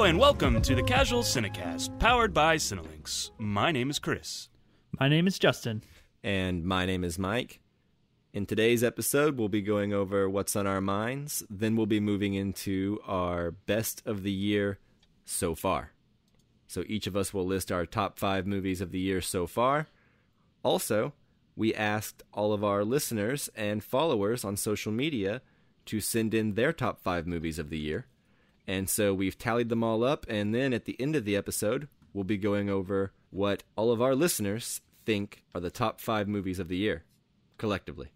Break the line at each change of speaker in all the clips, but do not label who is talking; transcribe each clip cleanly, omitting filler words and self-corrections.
and welcome to the Casual Cinecast, powered by Cinelinx. My name is Chris.
My name is Justin.
And my name is Mike. In today's episode, we'll be going over what's on our minds. Then we'll be moving into our best of the year so far. So each of us will list our top 5 movies of the year so far. Also, we asked all of our listeners and followers on social media to send in their top 5 movies of the year. And so we've tallied them all up, and then at the end of the episode, we'll be going over what all of our listeners think are the top 5 movies of the year, collectively.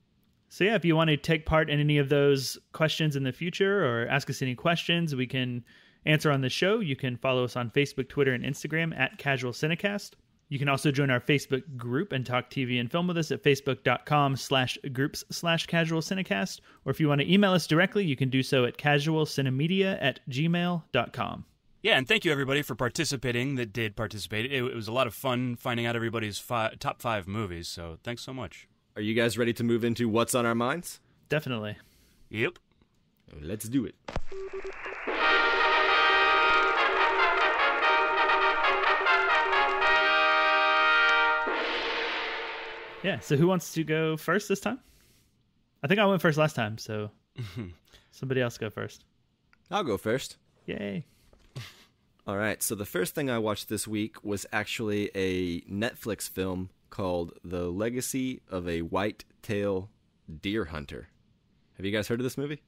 So yeah, if you want to take part in any of those questions in the future or ask us any questions we can answer on the show, you can follow us on Facebook, Twitter, and Instagram at Casual Cinecast. You can also join our Facebook group and talk TV and film with us at facebook.com/groups/Casual Cinecast. Or if you want to email us directly, you can do so at casualcinemedia@gmail.com.
Yeah, and thank you everybody for participating that did participate. It was a lot of fun finding out everybody's top 5 movies, so thanks so much.
Are you guys ready to move into what's on our minds?
Definitely.
Yep.
Let's do it.
Yeah, so who wants to go first this time? I think I went first last time, so somebody else go first.
I'll go first.
Yay.
All right, so the first thing I watched this week was actually a Netflix film called The Legacy of a Whitetail Deer Hunter. Have you guys heard of this movie?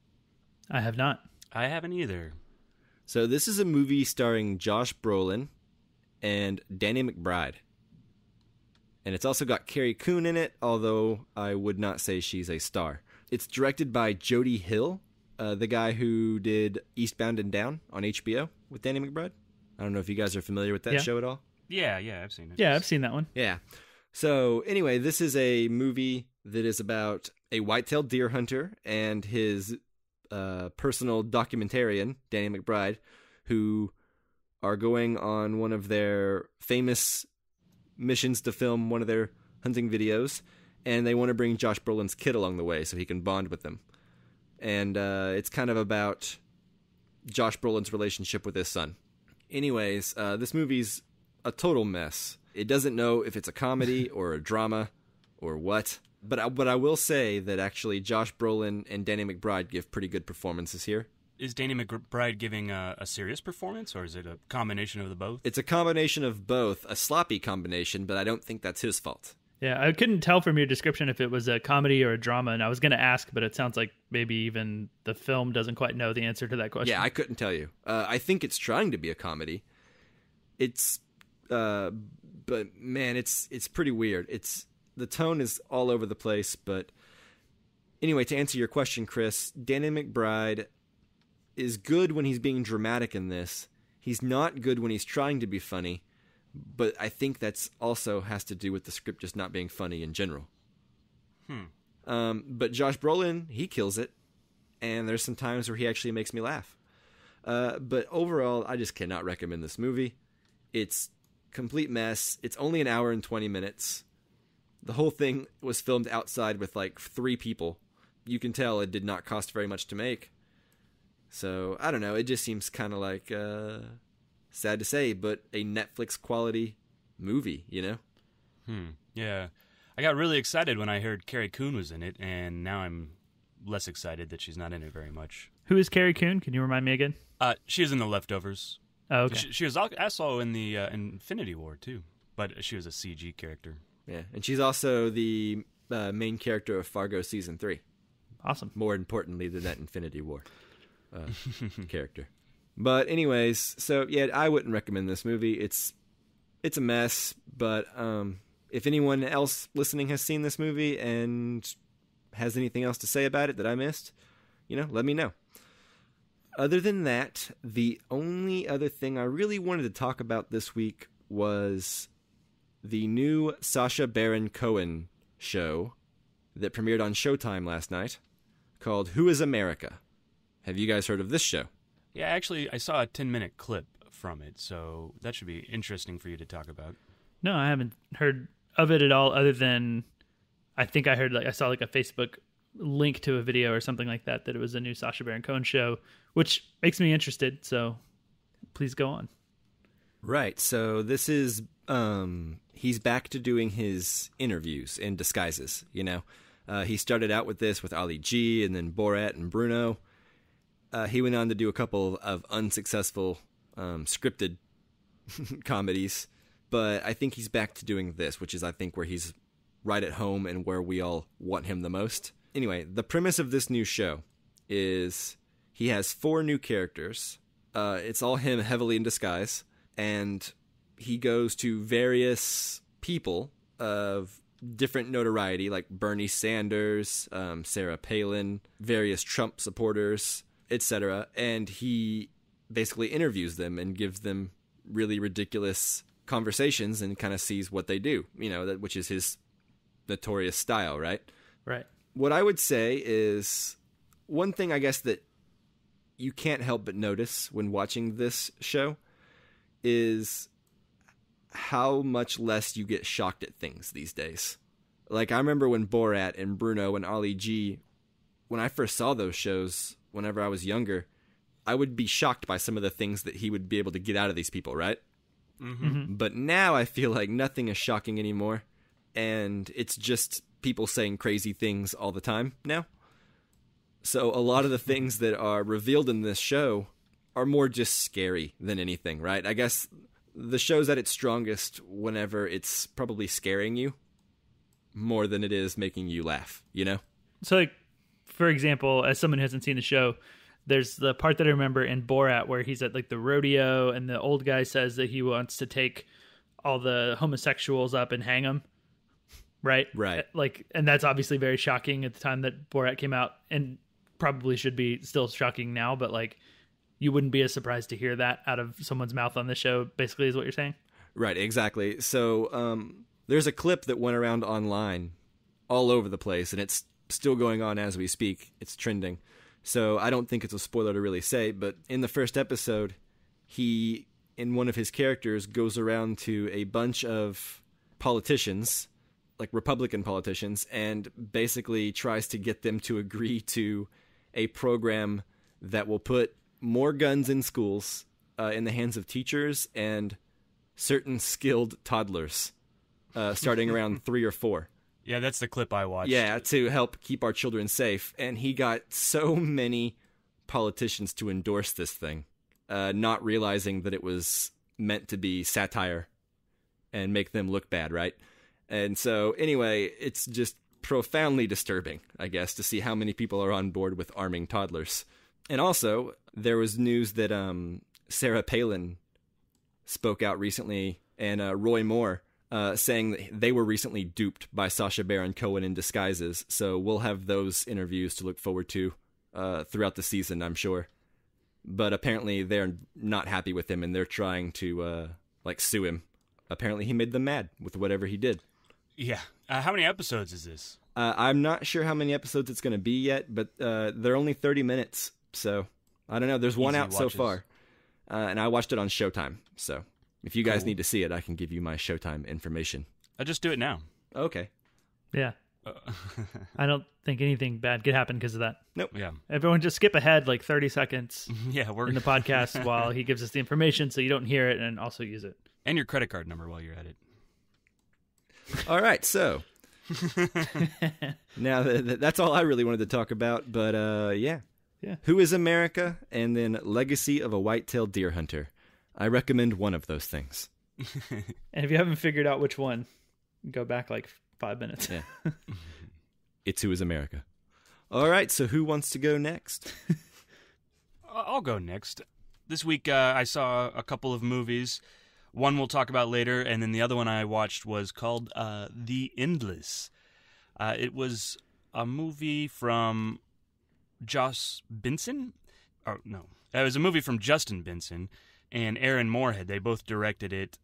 I have not.
I haven't either.
So this is a movie starring Josh Brolin and Danny McBride. And it's also got Carrie Coon in it, although I would not say she's a star. It's directed by Jody Hill, the guy who did Eastbound and Down on HBO with Danny McBride. I don't know if you guys are familiar with that show at all.
Yeah, I've seen it.
Yeah, I've seen that one.
Yeah. So anyway, this is a movie that is about a whitetail deer hunter and his personal documentarian, Danny McBride, who are going on one of their famous missions to film one of their hunting videos, and they want to bring Josh Brolin's kid along the way so he can bond with them. And it's kind of about Josh Brolin's relationship with his son. Anyways, this movie's a total mess. It doesn't know if it's a comedy or a drama or what. But I will say that actually Josh Brolin and Danny McBride give pretty good performances here.
Is Danny McBride giving a serious performance, or is it a combination of the both?
It's a combination of both, a sloppy combination, but I don't think that's his fault.
Yeah, I couldn't tell from your description if it was a comedy or a drama, and I was going to ask, but it sounds like maybe even the film doesn't quite know the answer to that question.
Yeah, I couldn't tell you. I think it's trying to be a comedy. It's, but man, it's pretty weird. The tone is all over the place, but anyway, to answer your question, Chris, Danny McBride is good when he's being dramatic in this. He's not good when he's trying to be funny, but I think that's also has to do with the script just not being funny in general. But Josh Brolin, he kills it, and there's some times where he actually makes me laugh. But overall, I just cannot recommend this movie. It's complete mess. It's only an hour and 20 minutes. The whole thing was filmed outside with like 3 people. You can tell it did not cost very much to make. So, I don't know, it just seems kind of like, sad to say, but a Netflix quality movie, you know?
Yeah. I got really excited when I heard Carrie Coon was in it, and now I'm less excited that she's not in it very much.
Who is Carrie Coon? Can you remind me again?
She was in The Leftovers.
Oh, okay.
She was also in the Infinity War, too, but she was a CG character.
Yeah, and she's also the main character of Fargo Season 3.
Awesome.
More importantly than that Infinity War character. But anyways, so yeah, I wouldn't recommend this movie. It's a mess, but if anyone else listening has seen this movie and has anything else to say about it that I missed, let me know. Other than that, the only other thing I really wanted to talk about this week was the new Sacha Baron Cohen show that premiered on Showtime last night called Who is America? Have you guys heard of this show?
Yeah, actually, I saw a 10-minute clip from it, so that should be interesting for you to talk about.
No, I haven't heard of it at all, other than I think I saw a Facebook link to a video or something like that it was a new Sacha Baron Cohen show, which makes me interested. So please go on.
Right. So this is he's back to doing his interviews in disguises. He started out with this with Ali G and then Borat and Bruno. He went on to do a couple of unsuccessful scripted comedies, but I think he's back to doing this, which is, I think, where he's right at home and where we all want him the most. Anyway, the premise of this new show is he has 4 new characters. It's all him heavily in disguise, and he goes to various people of different notoriety, like Bernie Sanders, Sarah Palin, various Trump supporters, etc. And he basically interviews them and gives them really ridiculous conversations and kind of sees what they do, which is his notorious style, right?
Right.
What I would say is one thing, I guess, that you can't help but notice when watching this show is how much less you get shocked at things these days. Like, I remember when Borat and Bruno and Ali G, when I first saw those shows, whenever I was younger, I would be shocked by some of the things that he would be able to get out of these people, right?
Mm-hmm.
But now I feel like nothing is shocking anymore, and it's just people saying crazy things all the time now. So a lot of the things that are revealed in this show are more just scary than anything, right? I guess the show's at its strongest whenever it's probably scaring you more than it is making you laugh,
So, like, for example, as someone who hasn't seen the show, there's the part that I remember in Borat where he's at, like, the rodeo and the old guy says that he wants to take all the homosexuals up and hang them. Right?
Right.
Like, and that's obviously very shocking at the time that Borat came out, and probably should be still shocking now, but, like, you wouldn't be as surprised to hear that out of someone's mouth on the show, basically, is what you're saying?
Right, exactly. So there's a clip that went around online all over the place, and it's still going on as we speak. It's trending. So I don't think it's a spoiler to really say, but in the first episode, he, in one of his characters, goes around to a bunch of politicians, like Republican politicians, and basically tries to get them to agree to a program that will put more guns in schools in the hands of teachers and certain skilled toddlers starting around 3 or 4.
Yeah, that's the clip I watched.
Yeah, to help keep our children safe. And he got so many politicians to endorse this thing, not realizing that it was meant to be satire and make them look bad, right? And so, anyway, it's just profoundly disturbing, I guess, to see how many people are on board with arming toddlers. And also, there was news that Sarah Palin spoke out recently, and Roy Moore, saying that they were recently duped by Sacha Baron Cohen in disguises. So we'll have those interviews to look forward to throughout the season, I'm sure. But apparently they're not happy with him, and they're trying to sue him. Apparently he made them mad with whatever he did.
Yeah. How many episodes is this?
I'm not sure how many episodes it's going to be yet, but they're only 30 minutes. So I don't know. There's one out so far. And I watched it on Showtime. So if you guys need to see it, I can give you my Showtime information.
I'll just do it now.
Okay.
Yeah. I don't think anything bad could happen because of that.
Nope.
Yeah.
Everyone just skip ahead like 30 seconds
Yeah,
in the podcast while he gives us the information so you don't hear it and also use it.
And your credit card number while you're at it.
All right, so now that's all I really wanted to talk about, but yeah. Who is America? And then Legacy of a Whitetail Deer Hunter. I recommend one of those things.
And if you haven't figured out which one, go back like 5 minutes.
Yeah. It's Who is America. All right, so who wants to go next?
I'll go next. This week I saw a couple of movies. One we'll talk about later, and then the other one I watched was called The Endless. It was a movie from Joss Benson? Oh, no. It was a movie from Justin Benson and Aaron Moorhead. They both directed it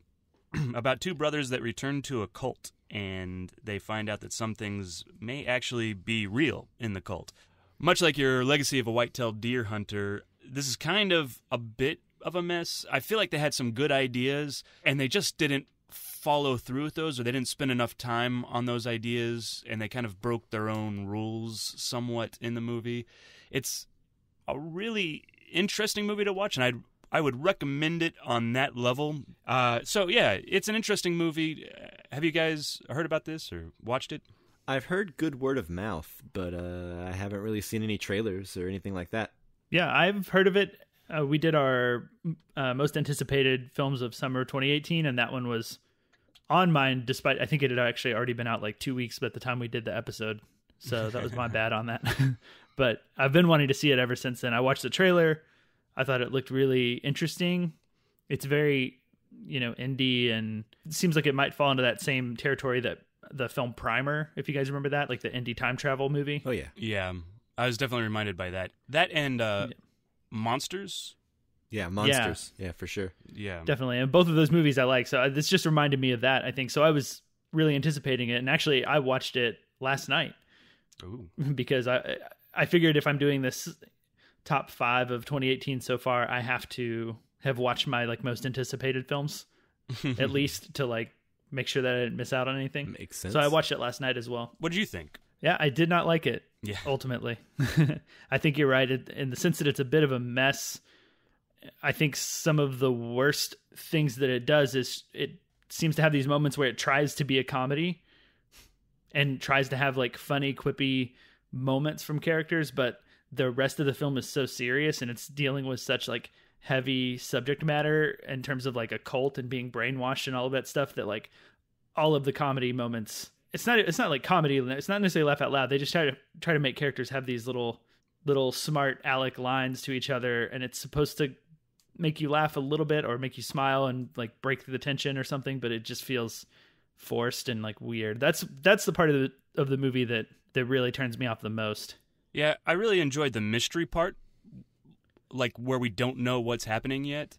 about 2 brothers that return to a cult, and they find out that some things may actually be real in the cult. Much like your Legacy of a Whitetail Deer Hunter, this is kind of a bit of a mess. I feel like they had some good ideas, and they just didn't follow through with those, or they didn't spend enough time on those ideas, and they kind of broke their own rules somewhat in the movie. It's a really interesting movie to watch, and I'd I would recommend it on that level. So yeah, it's an interesting movie. Have you guys heard about this or watched it?
I've heard good word of mouth, but I haven't really seen any trailers or anything like that.
Yeah, I've heard of it. We did our most anticipated films of summer 2018, and that one was on mine, despite I think it had actually already been out like 2 weeks at the time we did the episode. So that was my bad on that. But I've been wanting to see it ever since then. I watched the trailer. I thought it looked really interesting. It's very, indie, and it seems like it might fall into that same territory that the film Primer, if you guys remember that, like the indie time travel movie.
Oh, yeah.
Yeah, I was definitely reminded by that. That and Monsters.
Yeah, Monsters. Yeah, for sure.
Yeah.
Definitely. And both of those movies I like. So this just reminded me of that, I think. So I was really anticipating it. And actually, I watched it last night.
Ooh.
Because I figured if I'm doing this top 5 of 2018 so far, I have to have watched my most anticipated films at least to make sure that I didn't miss out on anything.
Makes sense.
So I watched it last night as well.
What did you think?
Yeah, I did not like it.
Yeah.
Ultimately. I think you're right in the sense that it's a bit of a mess. I think some of the worst things that it does is it seems to have these moments where it tries to be a comedy and tries to have funny, quippy moments from characters, but the rest of the film is so serious and it's dealing with such heavy subject matter in terms of a cult and being brainwashed and all of that stuff that all of the comedy moments, it's not like comedy, it's not necessarily laugh out loud. They just try to make characters have these little smart aleck lines to each other, and it's supposed to make you laugh a little bit or make you smile and break through the tension or something, but it just feels forced and weird. That's the part of the movie that really turns me off the most.
Yeah, I really enjoyed the mystery part, where we don't know what's happening yet.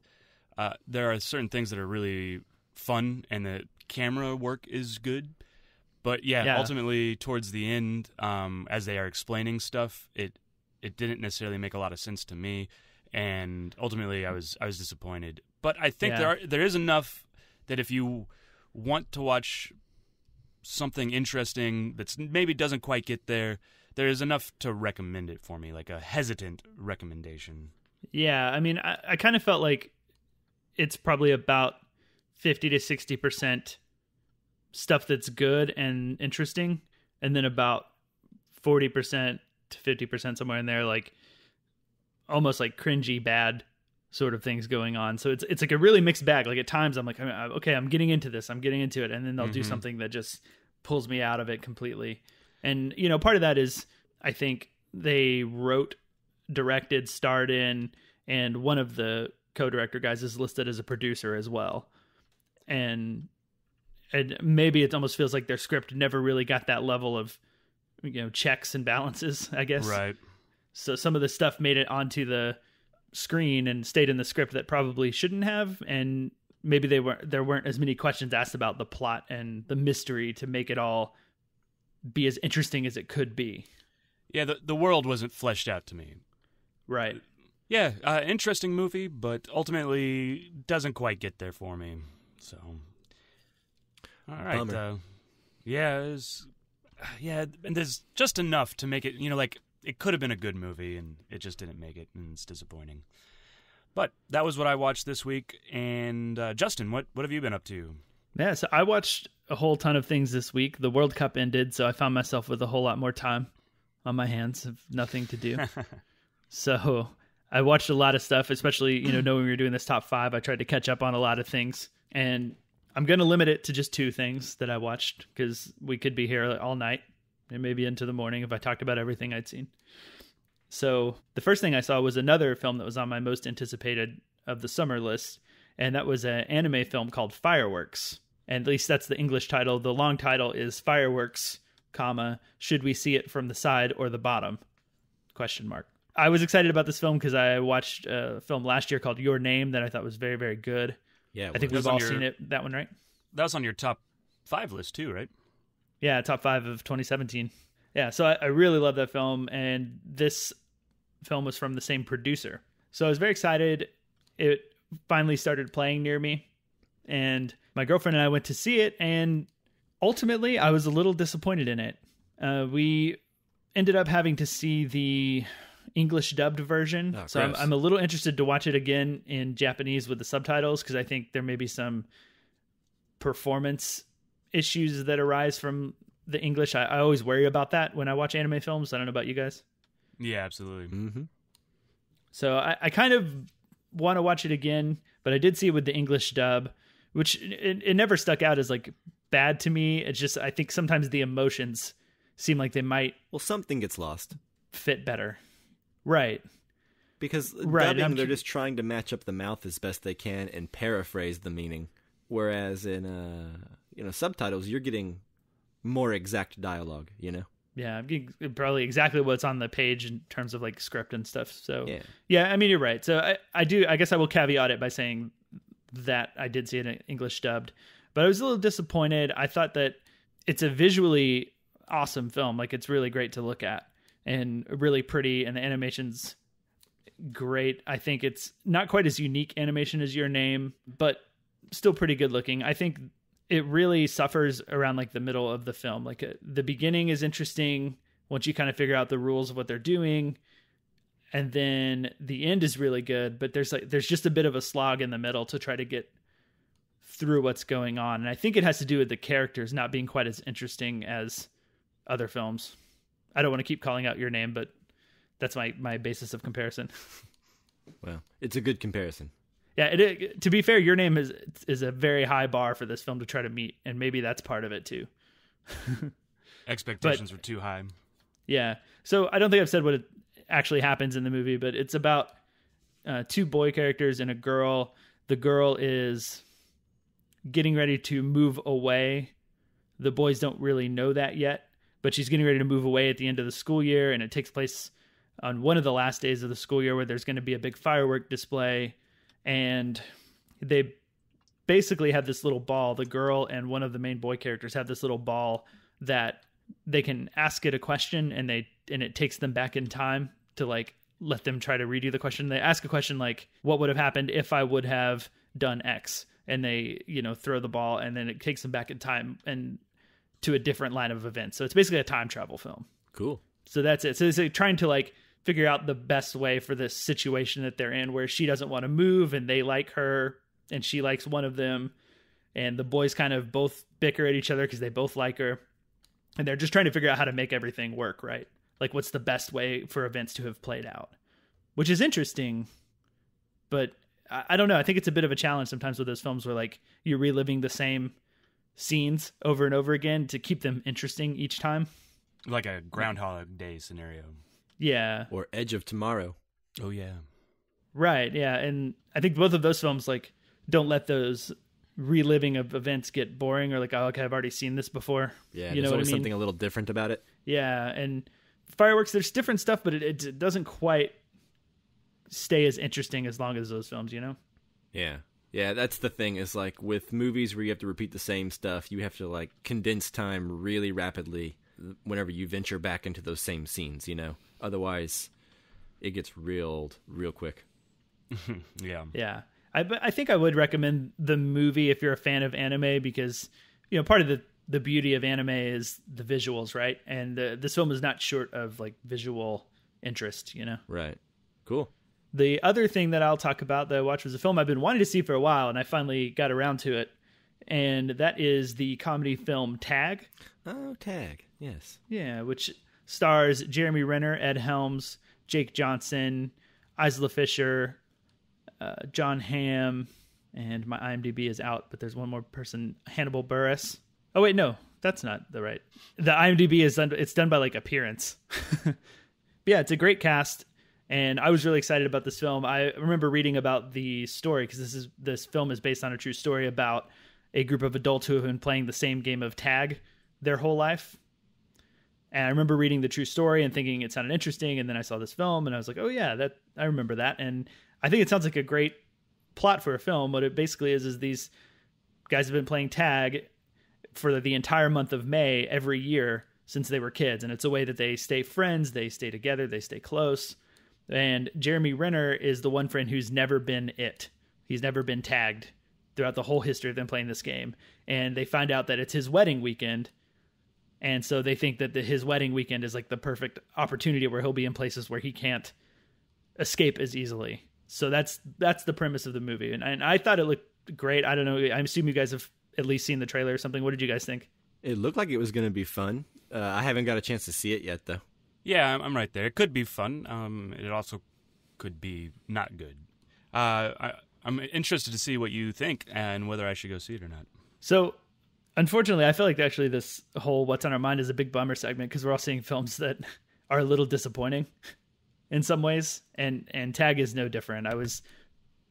There are certain things that are really fun, and the camera work is good. But yeah, ultimately towards the end, as they are explaining stuff, it didn't necessarily make a lot of sense to me, and ultimately I was disappointed. But I think there is enough that if you want to watch something interesting that maybe doesn't quite get there is enough to recommend it for me, a hesitant recommendation.
Yeah, I mean, I kind of felt like it's probably about 50 to 60% stuff that's good and interesting, and then about 40% to 50% somewhere in there, almost cringy bad sort of things going on. So it's a really mixed bag. At times I'm okay, I'm getting into this, I'm getting into it, and then they'll do something that just pulls me out of it completely. And part of that is I think they wrote, directed, starred in, and one of the co-director guys is listed as a producer as well. And maybe it almost feels like their script never really got that level of checks and balances, I guess.
Right.
So some of the stuff made it onto the screen and stayed in the script that probably shouldn't have, and maybe there weren't as many questions asked about the plot and the mystery to make it all be as interesting as it could be.
Yeah, the world wasn't fleshed out to me.
Right.
Yeah, interesting movie, but ultimately doesn't quite get there for me. So, all right. And there's just enough to make it, it could have been a good movie, and it just didn't make it, and it's disappointing. But that was what I watched this week. And Justin, what have you been up to?
Yeah, so I watched a whole ton of things this week. The World Cup ended, so I found myself with a whole lot more time on my hands of nothing to do. So I watched a lot of stuff, especially, knowing we were doing this top 5. I tried to catch up on a lot of things. And I'm going to limit it to just 2 things that I watched, because we could be here all night and maybe into the morning if I talked about everything I'd seen. So the first thing I saw was another film that was on my most anticipated of the summer list, and that was an anime film called Fireworks. And at least that's the English title. The long title is Fireworks, Should We See It from the Side or the Bottom? ? I was excited about this film because I watched a film last year called Your Name that I thought was very, very good.
Yeah,
I think we've all seen it. That one, right?
That was on your top 5 list too, right?
Yeah, top 5 of 2017. Yeah, so I really love that film, and this film was from the same producer. So I was very excited. It finally started playing near me, and my girlfriend and I went to see it, and ultimately I was a little disappointed in it. We ended up having to see the English dubbed version.
Oh,
So
gross.
I'm a little interested to watch it again in Japanese with the subtitles, because I think there may be some performance issues that arise from the English. I always worry about that when I watch anime films. I don't know about you guys.
Yeah, absolutely.
Mm-hmm.
So I kind of want to watch it again, but I did see it with the English dub, which it never stuck out as like bad to me. It's just, I think sometimes the emotions seem like they might
Well, something gets lost.
fit better. Right.
Because
Right,
dubbing,
I'm
they're
cu-
just trying to match up the mouth as best they can and paraphrase the meaning. Whereas in subtitles, you're getting more exact dialogue, you know?
Yeah, I'm getting probably exactly what's on the page in terms of like script and stuff. So
Yeah.
I mean, you're right. So I guess I will caveat it by saying that I did see it in English dubbed, but I was a little disappointed. I thought that it's a visually awesome film. Like, it's really great to look at and really pretty, and the animation's great. I think it's not quite as unique animation as Your Name, but still pretty good looking. I think it really suffers around like the middle of the film. Like the beginning is interesting once you kind of figure out the rules of what they're doing, and then the end is really good, but there's just a bit of a slog in the middle to try to get through what's going on. And I think it has to do with the characters not being quite as interesting as other films. I don't want to keep calling out Your Name, but that's my basis of comparison.
Well, it's a good comparison.
Yeah, to be fair, Your Name is a very high bar for this film to try to meet, and maybe that's part of it too.
Expectations were too high.
Yeah. So I don't think I've said what actually happens in the movie, but it's about two boy characters and a girl. The girl is getting ready to move away. The boys don't really know that yet, but she's getting ready to move away at the end of the school year, and it takes place on one of the last days of the school year where there's going to be a big firework display, and they basically have this little ball. The girl and one of the main boy characters have this little ball that they can ask it a question, and it takes them back in time to like let them try to redo the question. They ask a question like, what would have happened if I would have done X? And they, throw the ball, and then it takes them back in time and to a different line of events. So it's basically a time travel film.
Cool.
So that's it. So it's like trying to like figure out the best way for this situation that they're in, where she doesn't want to move and they like her and she likes one of them, and the boys kind of both bicker at each other because they both like her, and they're just trying to figure out how to make everything work, right? Like, what's the best way for events to have played out, which is interesting, but I don't know. I think it's a bit of a challenge sometimes with those films where like you're reliving the same scenes over and over again to keep them interesting each time.
Like a Groundhog Day scenario.
Yeah.
Or Edge of Tomorrow.
Oh, yeah.
Right. Yeah. And I think both of those films like don't let those reliving of events get boring, or like, oh, okay, I've already seen this before.
Yeah,
you
there's
know
always
what I mean?
something a little different about it.
Yeah. And fireworks, there's different stuff, but it doesn't quite stay as interesting as long as those films,
Yeah. Yeah, that's the thing, is like with movies where you have to repeat the same stuff, you have to like condense time really rapidly whenever you venture back into those same scenes, Otherwise, it gets real quick.
Yeah.
Yeah. I think I would recommend the movie if you're a fan of anime, because, part of the beauty of anime is the visuals, right? And this film is not short of like visual interest,
Right. Cool.
The other thing that I'll talk about that I watched was a film I've been wanting to see for a while, and I finally got around to it. And that is the comedy film Tag.
Oh, Tag. Yes.
Yeah, which stars Jeremy Renner, Ed Helms, Jake Johnson, Isla Fisher, John Hamm, and my IMDb is out, but there's one more person, Hannibal Buress. Oh, wait, no, that's not the right. The IMDb it's done by like appearance. But yeah, it's a great cast. And I was really excited about this film. I remember reading about the story, because this film is based on a true story about a group of adults who have been playing the same game of tag their whole life. And I remember reading the true story and thinking it sounded interesting. And then I saw this film and I was like, oh yeah, I remember that. And I think it sounds like a great plot for a film. What it basically is these guys have been playing tag for the entire month of May every year since they were kids. And it's a way that they stay friends, they stay together, they stay close. And Jeremy Renner is the one friend who's never been it. He's never been tagged throughout the whole history of them playing this game. And they find out that it's his wedding weekend. And so they think that his wedding weekend is like the perfect opportunity where he'll be in places where he can't escape as easily. So that's the premise of the movie. And I thought it looked great. I don't know. I assume you guys have at least seen the trailer or something. What did you guys think?
It looked like it was going to be fun. I haven't got a chance to see it yet, though.
Yeah, I'm right there. It could be fun. It also could be not good. I'm interested to see what you think and whether I should go see it or not.
So, unfortunately, I feel like actually this whole What's on Our Mind is a big bummer segment because we're all seeing films that are a little disappointing in some ways, and Tag is no different. I was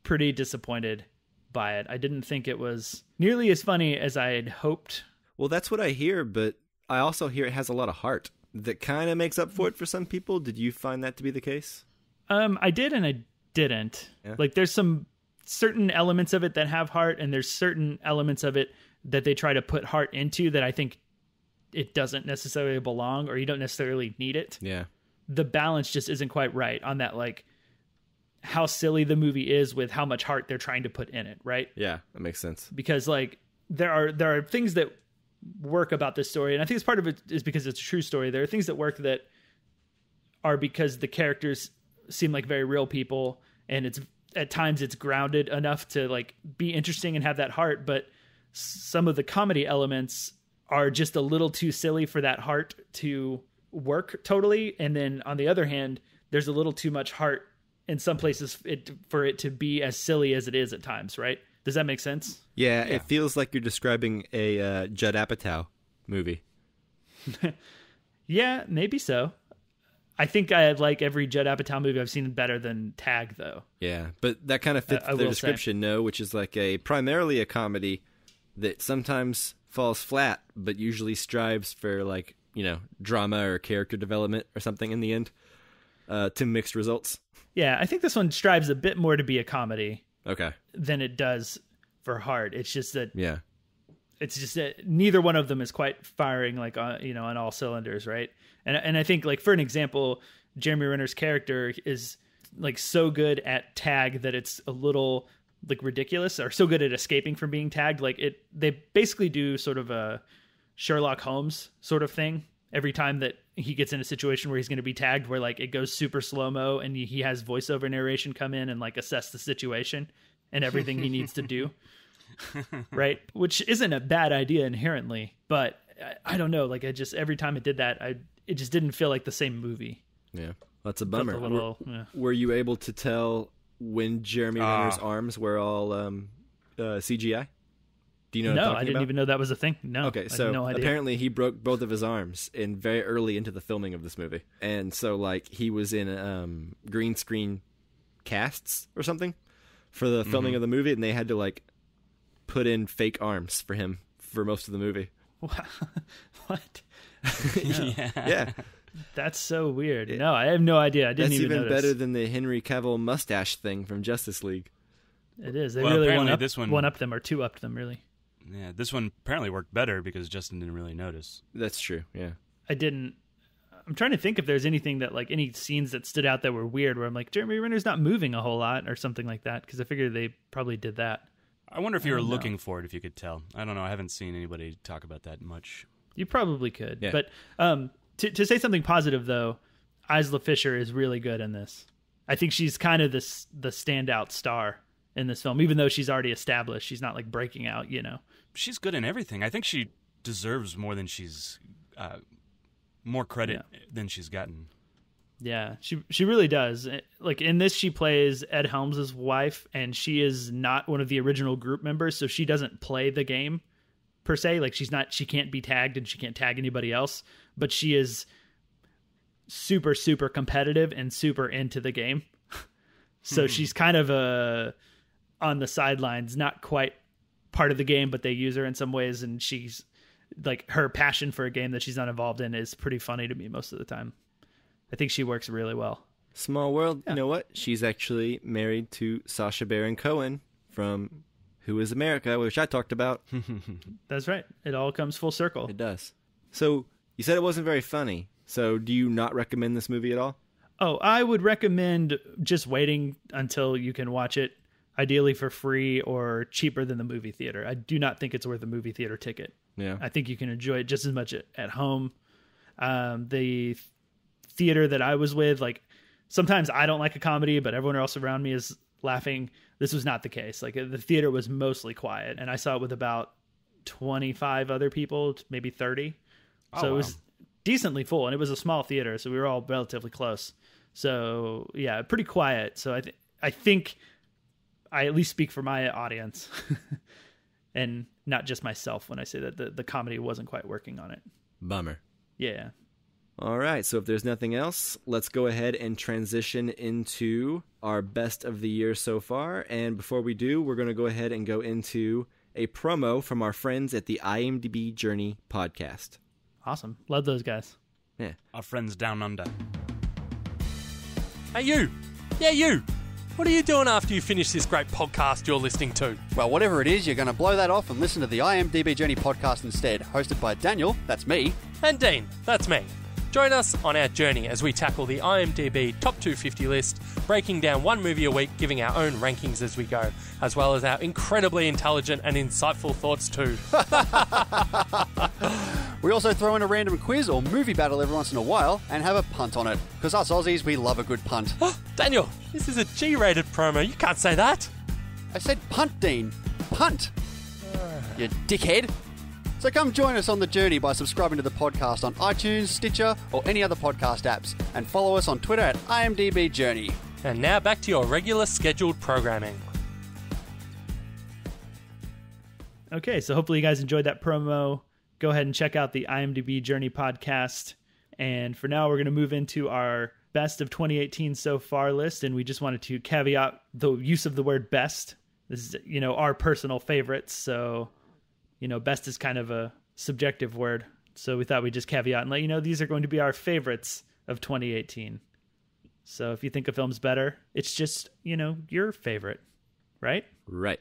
pretty disappointed by it. I didn't think it was nearly as funny as I had hoped.
Well, that's what I hear, but I also hear it has a lot of heart that kind of makes up for it for some people. Did you find that to be the case?
I did and I didn't.
Yeah.
Like, there's some certain elements of it that have heart, and there's certain elements of it that they try to put heart into that I think it doesn't necessarily belong, or you don't necessarily need it.
Yeah.
The balance just isn't quite right on that, like, how silly the movie is with how much heart they're trying to put in it, right?
Yeah, that makes sense.
Because, like, there are things that work about this story, and I think it's part of it is because it's a true story. There are things that work that are because the characters seem like very real people, and it's at times it's grounded enough to like be interesting and have that heart, but some of the comedy elements are just a little too silly for that heart to work totally. And then on the other hand, there's a little too much heart in some places for it to be as silly as it is at times, right? Does that make sense?
Yeah, it feels like you're describing a Judd Apatow movie.
Yeah, maybe so. I think I like every Judd Apatow movie I've seen better than Tag, though.
Yeah, but that kind of fits their description, no? Which is like primarily a comedy that sometimes falls flat, but usually strives for like, drama or character development or something in the end, to mixed results.
Yeah, I think this one strives a bit more to be a comedy.
Okay.
Than it does for heart. It's just that.
Yeah.
It's just that neither one of them is quite firing like on all cylinders, right? And I think, like, for an example, Jeremy Renner's character is like so good at Tag that it's a little like ridiculous, or so good at escaping from being tagged. Like they basically do sort of a Sherlock Holmes sort of thing every time that he gets in a situation where he's going to be tagged, where like it goes super slow-mo and he has voiceover narration come in and like assess the situation and everything he needs to do. Right. Which isn't a bad idea inherently, but I don't know. Like every time it did that, it just didn't feel like the same movie.
Yeah. That's a bummer.
Yeah.
Were you able to tell when Jeremy Renner's arms were all CGI? Do you know what I'm talking
I didn't
about?
even know that was a thing. No.
Okay,
I
so
had no idea.
apparently he broke both of his arms very early into the filming of this movie. And so like he was in green screen casts or something for the filming of the movie, and they had to like put in fake arms for him for most of the movie.
What?
Yeah.
That's so weird. No, I have no idea. I didn't even notice.
That's even better than the Henry Cavill mustache thing from Justice League.
It is. They really one up them or two upped them, really.
Yeah, this one apparently worked better because Justin didn't really notice.
That's true, yeah.
I'm trying to think if there's anything that, like, any scenes that stood out that were weird where I'm like, Jeremy Renner's not moving a whole lot or something like that, because I figured they probably did that.
I wonder if you were looking for it, if you could tell. I don't know. I haven't seen anybody talk about that much.
You probably could.
Yeah.
But to say something positive, though, Isla Fisher is really good in this. I think she's kind of the standout star in this film, even though she's already established. She's not like breaking out,
She's good in everything. I think she deserves more than she's more credit than she's gotten.
Yeah, she really does. Like in this, she plays Ed Helms' wife, and she is not one of the original group members, so she doesn't play the game per se. Like she can't be tagged, and she can't tag anybody else, but she is super, super competitive and super into the game. So she's kind of on the sidelines, not quite part of the game, but they use her in some ways, and she's like, her passion for a game that she's not involved in is pretty funny to me most of the time. I think she works really well.
Small world. Yeah. You know what? She's actually married to Sacha Baron Cohen from Who is America, which I talked about.
That's right. It all comes full circle.
It does. So you said it wasn't very funny. So do you not recommend this movie at all?
Oh, I would recommend just waiting until you can watch it, ideally for free or cheaper than the movie theater. I do not think it's worth a movie theater ticket.
Yeah.
I think you can enjoy it just as much at home. The theater that I was with, like, sometimes I don't like a comedy, but everyone else around me is laughing. This was not the case. Like the theater was mostly quiet, and I saw it with about 25 other people, maybe 30. So It was decently full, and it was a small theater, so we were all relatively close. So yeah, pretty quiet. So I think I at least speak for my audience and not just myself when I say that the comedy wasn't quite working on it.
Bummer.
Yeah.
All right, so if there's nothing else, let's go ahead and transition into our best of the year so far. And before we do, we're going to go ahead and go into a promo from our friends at the IMDB Journey podcast.
Awesome. Love those guys.
Yeah.
Our friends down under.
Hey, you! Yeah, you! What are you doing after you finish this great podcast you're listening to?
Well, whatever it is, you're going to blow that off and listen to the IMDB Journey podcast instead, hosted by Daniel, that's me.
And Dean, that's me. Join us on our journey as we tackle the IMDb Top 250 list, breaking down one movie a week, giving our own rankings as we go, as well as our incredibly intelligent and insightful thoughts too.
We also throw in a random quiz or movie battle every once in a while and have a punt on it, because us Aussies, we love a good punt.
Daniel, this is a G-rated promo. You can't say that.
I said punt, Dean. Punt. You dickhead. So come join us on the journey by subscribing to the podcast on iTunes, Stitcher, or any other podcast apps, and follow us on Twitter at IMDB Journey.
And now back to your regular scheduled programming.
Okay, so hopefully you guys enjoyed that promo. Go ahead and check out the IMDb Journey podcast. And for now, we're going to move into our best of 2018 so far list. And we just wanted to caveat the use of the word best. This is, our personal favorites. So, best is kind of a subjective word. So we thought we'd just caveat and let you know these are going to be our favorites of 2018. So if you think a film's better, it's just, your favorite, right?
Right.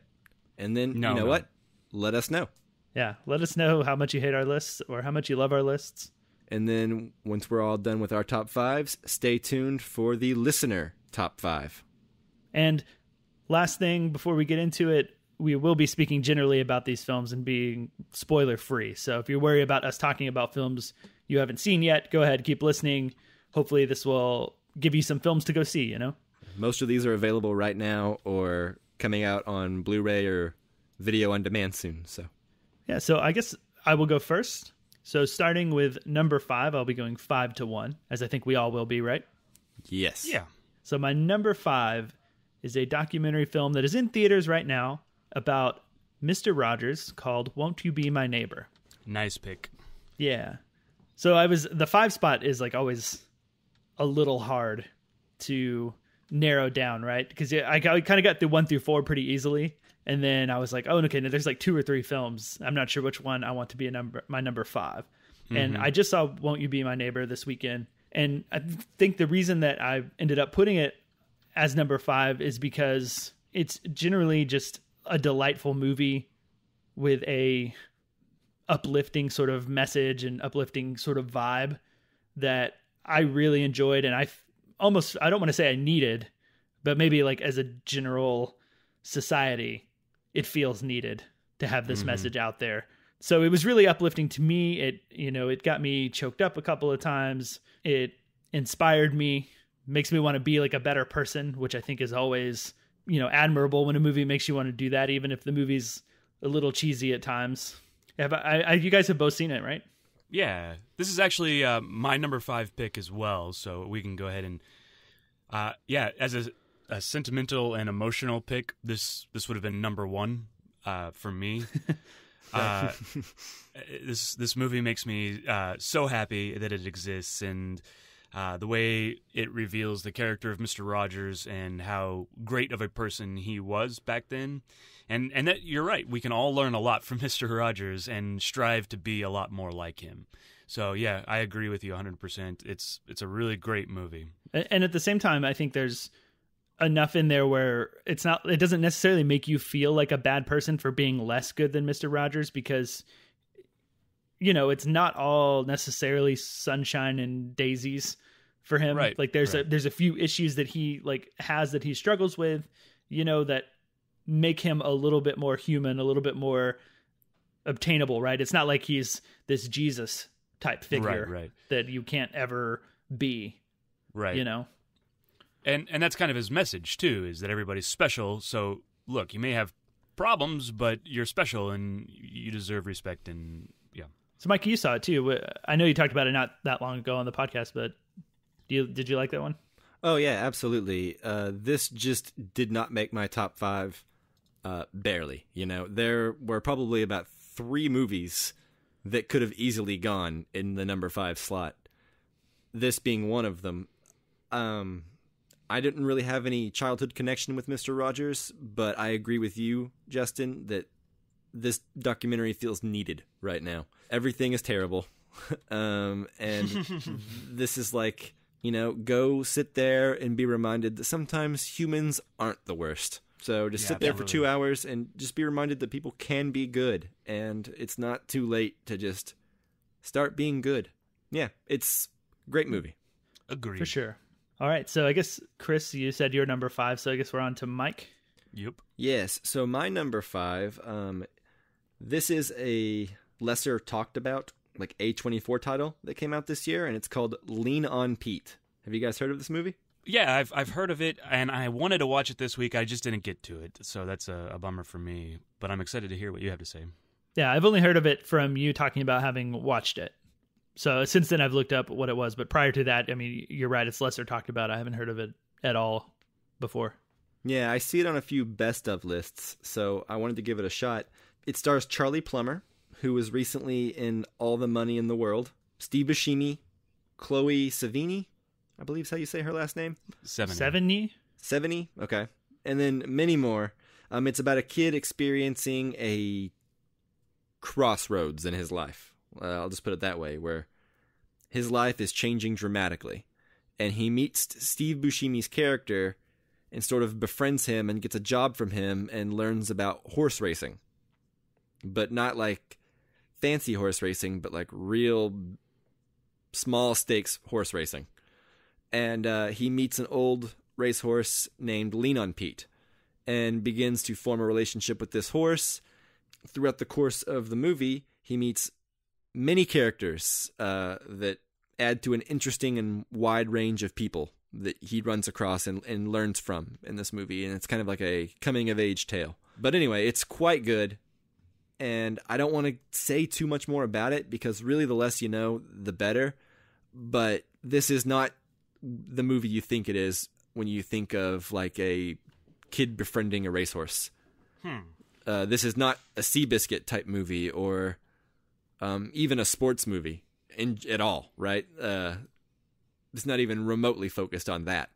And then, what? Let us know.
Yeah, let us know how much you hate our lists or how much you love our lists.
And then once we're all done with our top fives, stay tuned for the listener top 5.
And last thing before we get into it, we will be speaking generally about these films and being spoiler free. So if you're worried about us talking about films you haven't seen yet, go ahead, keep listening. Hopefully this will give you some films to go see,
Most of these are available right now or coming out on Blu-ray or video on demand soon.
So I guess I will go first. So starting with number 5, I'll be going 5-1, as I think we all will be, right?
Yes.
Yeah.
So my number 5 is a documentary film that is in theaters right now about Mr. Rogers called Won't You Be My Neighbor?
Nice pick.
Yeah. So the 5 spot is like always a little hard to narrow down, right? Because I kind of got through 1 through 4 pretty easily. And then I was like, oh, okay, there's like 2 or 3 films. I'm not sure which one I want to be my number 5. Mm-hmm. And I just saw Won't You Be My Neighbor this weekend. And I think the reason that I ended up putting it as number 5 is because it's generally just a delightful movie with a uplifting sort of message and uplifting sort of vibe that I really enjoyed. And I don't want to say I needed, but maybe like as a general society, it feels needed to have this message out there. So it was really uplifting to me. It got me choked up a couple of times. It inspired me, makes me want to be like a better person, which I think is always, admirable when a movie makes you want to do that, even if the movie's a little cheesy at times. You guys have both seen it, right?
Yeah. This is actually my number 5 pick as well, so we can go ahead and, as a sentimental and emotional pick, this would have been number 1 for me. This movie makes me so happy that it exists, and the way it reveals the character of Mr. Rogers and how great of a person he was back then. And that you're right, we can all learn a lot from Mr. Rogers and strive to be a lot more like him. So yeah, I agree with you 100%. It's a really great movie.
And at the same time, I think there's enough in there where it doesn't necessarily make you feel like a bad person for being less good than Mr. Rogers, because it's not all necessarily sunshine and daisies for him.
Right.
Like there's a few issues that he has that he struggles with, that make him a little bit more human, a little bit more obtainable, right? It's not like he's this Jesus type figure
right.
that you can't ever be.
Right. And that's kind of his message, too, is that everybody's special. So, look, you may have problems, but you're special and you deserve respect. And, yeah.
So, Mike, you saw it, too. I know you talked about it not that long ago on the podcast, but did you like that one?
Oh, yeah, absolutely. This just did not make my top 5 barely. You know, there were probably about 3 movies that could have easily gone in the number 5 slot. This being one of them. I didn't really have any childhood connection with Mr. Rogers, but I agree with you, Justin, that this documentary feels needed right now. Everything is terrible. And this is like, you know, go sit there and be reminded that sometimes humans aren't the worst. So just sit there for 2 hours and just be reminded that people can be good. And it's not too late to just start being good. Yeah, it's a great movie.
Agreed.
For sure. All right, so I guess, Chris, you said you're number 5, so I guess we're on to Mike.
Yep.
Yes, so my number 5, this is a lesser talked about, like A24 title that came out this year, and it's called Lean on Pete. Have you guys heard of this movie?
Yeah, I've heard of it, and I wanted to watch it this week. I just didn't get to it, so that's a bummer for me. But I'm excited to hear what you have to say.
Yeah, I've only heard of it from you talking about having watched it. So since then, I've looked up what it was. But prior to that, I mean, you're right. It's lesser talked about. I haven't heard of it at all before.
Yeah, I see it on a few best of lists, so I wanted to give it a shot. It stars Charlie Plummer, who was recently in All the Money in the World, Steve Buscemi, Chloe Sevigny, I believe is how you say her last name.
Sevigny?
Okay. And then many more. It's about a kid experiencing a crossroads in his life. I'll just put it that way, where his life is changing dramatically. And he meets Steve Buscemi's character and sort of befriends him and gets a job from him and learns about horse racing. But not like fancy horse racing, but like real small stakes horse racing. And he meets an old racehorse named Lean on Pete and begins to form a relationship with this horse. Throughout the course of the movie, he meets many characters that add to an interesting and wide range of people that he runs across and learns from in this movie. And it's kind of like a coming-of-age tale. But anyway, it's quite good. And I don't want to say too much more about it because really the less you know, the better. But this is not the movie you think it is when you think of like a kid befriending a racehorse. This is not a Seabiscuit type movie or even a sports movie at all, right? It's not even remotely focused on that.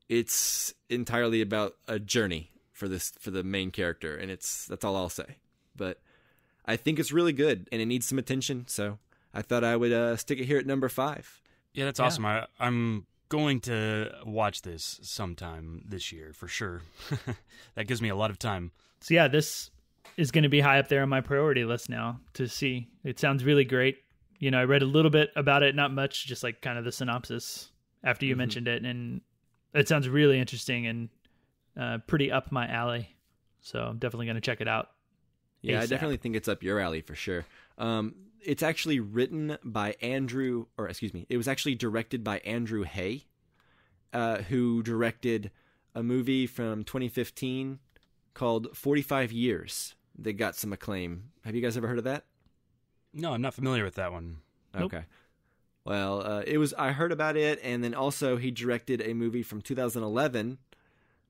It's entirely about a journey for the main character, and that's all I'll say. But I think it's really good, and it needs some attention, so I thought I would stick it here at number 5.
Yeah, that's awesome. I'm going to watch this sometime this year, for sure. That gives me a lot of time.
So yeah, this is going to be high up there on my priority list now to see. It sounds really great. You know, I read a little bit about it, not much, just like kind of the synopsis after you mentioned it, and it sounds really interesting and pretty up my alley. So I'm definitely going to check it out.
Yeah,
ASAP.
I definitely think it's up your alley for sure. It's actually written by it was actually directed by Andrew Hay, who directed a movie from 2015 called 45 Years that got some acclaim. Have you guys ever heard of that?
No, I'm not familiar with that one.
Nope.
Okay. Well, I heard about it, and then also he directed a movie from 2011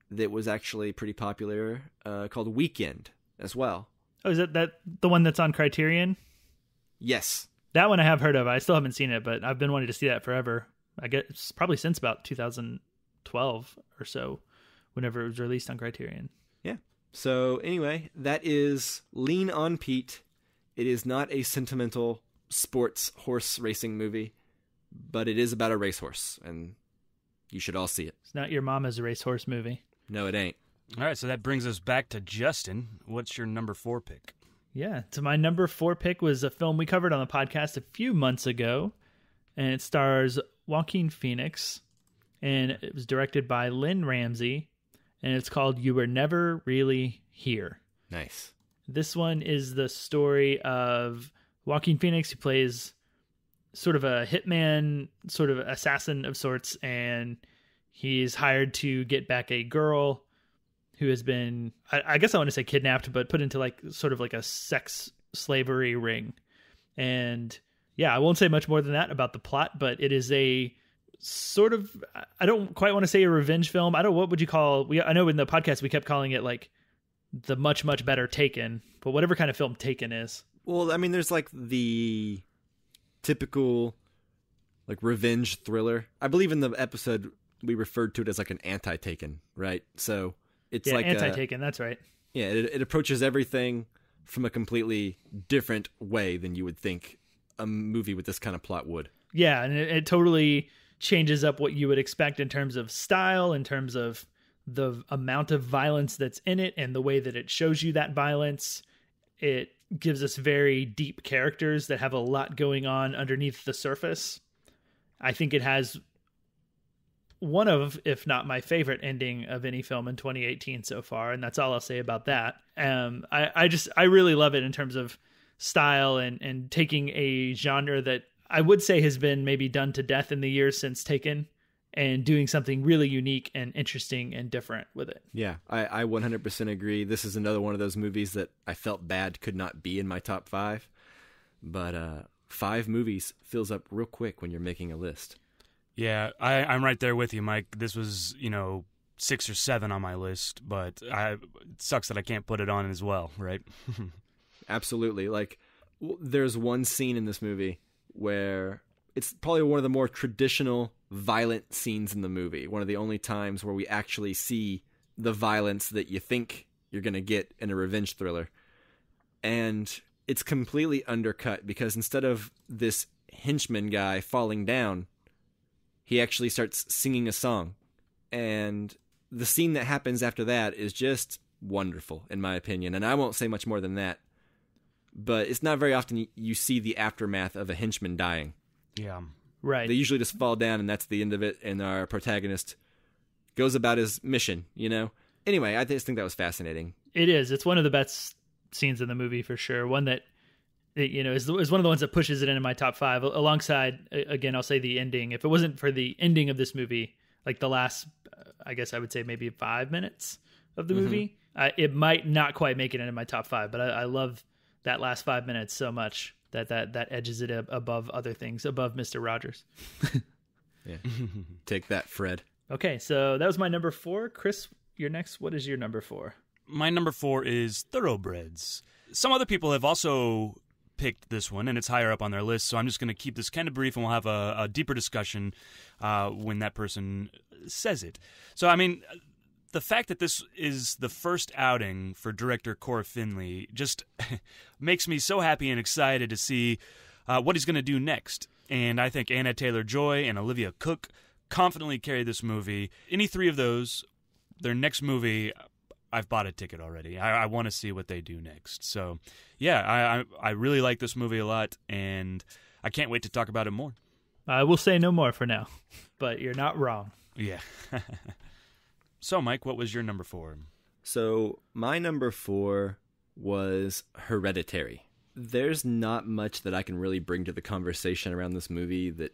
that was actually pretty popular called Weekend as well.
Oh, is that the one that's on Criterion?
Yes.
That one I have heard of. I still haven't seen it, but I've been wanting to see that forever. I guess probably since about 2012 or so, whenever it was released on Criterion.
Yeah. So anyway, that is Lean on Pete. It is not a sentimental sports horse racing movie, but it is about a racehorse, and you should all see it.
It's not your mama's racehorse movie.
No, it ain't.
All right, so that brings us back to Justin. What's your number 4 pick?
Yeah, so my number 4 pick was a film we covered on the podcast a few months ago, and it stars Joaquin Phoenix, and it was directed by Lynn Ramsey, and it's called You Were Never Really Here.
Nice.
This one is the story of Joaquin Phoenix, who plays sort of a hitman, sort of assassin of sorts, and He's hired to get back a girl who has been, I guess I want to say kidnapped, but put into like sort of like a sex slavery ring. And yeah, I won't say much more than that about the plot, but it is a sort of, I don't quite want to say a revenge film. What would you call, I know in the podcast we kept calling it like the much, much better Taken, but whatever kind of film Taken is.
Well, I mean, there's like the typical like revenge thriller. I believe in the episode we referred to it as like an anti-Taken, right? So it's like
anti-Taken, that's right.
Yeah, it approaches everything from a completely different way than you would think a movie with this kind of plot would.
Yeah, and it totally changes up what you would expect in terms of style, in terms of the amount of violence that's in it, and the way that it shows you that violence. It gives us very deep characters that have a lot going on underneath the surface. I think it has one of, if not my favorite ending of any film in 2018 so far, and that's all I'll say about that. I really love it in terms of style and taking a genre that I would say has been maybe done to death in the years since Taken, and doing something really unique and interesting and different with it.
Yeah, I 100% agree. This is another one of those movies that I felt bad could not be in my top 5, but 5 movies fills up real quick when you're making a list.
Yeah, I'm right there with you, Mike. This was, 6 or 7 on my list, but it sucks that I can't put it on as well, right?
Absolutely. Like, there's one scene in this movie where it's probably one of the more traditional violent scenes in the movie. One of the only times where we actually see the violence that you think you're going to get in a revenge thriller. And it's completely undercut because instead of this henchman guy falling down, he actually starts singing a song. And the scene that happens after that is just wonderful, in my opinion. And I won't say much more than that. But it's not very often you see the aftermath of a henchman dying.
Yeah.
Right.
They usually just fall down and that's the end of it. And our protagonist goes about his mission, Anyway, I just think that was fascinating.
It is. It's one of the best scenes in the movie for sure. One that, is one of the ones that pushes it into my top 5 alongside, again, I'll say the ending. If it wasn't for the ending of this movie, like the last, I guess I would say maybe 5 minutes of the movie, it might not quite make it into my top 5, but I love that last 5 minutes so much that edges it above other things, above Mr. Rogers.
Yeah. Take that, Fred.
Okay, so that was my number 4. Chris, you're next. What is your number 4?
My number 4 is Thoroughbreds. Some other people have also picked this one, and it's higher up on their list, so I'm just going to keep this kind of brief, and we'll have a deeper discussion when that person says it. So, I mean, the fact that this is the first outing for director Cora Finley just makes me so happy and excited to see what he's going to do next. And I think Anna Taylor-Joy and Olivia Cooke confidently carry this movie. Any 3 of those, their next movie, I've bought a ticket already. I want to see what they do next. So, yeah, I really like this movie a lot, and I can't wait to talk about it more.
I will say no more for now, but you're not wrong.
Yeah. So, Mike, what was your number 4?
So, my number 4 was Hereditary. There's not much that I can really bring to the conversation around this movie that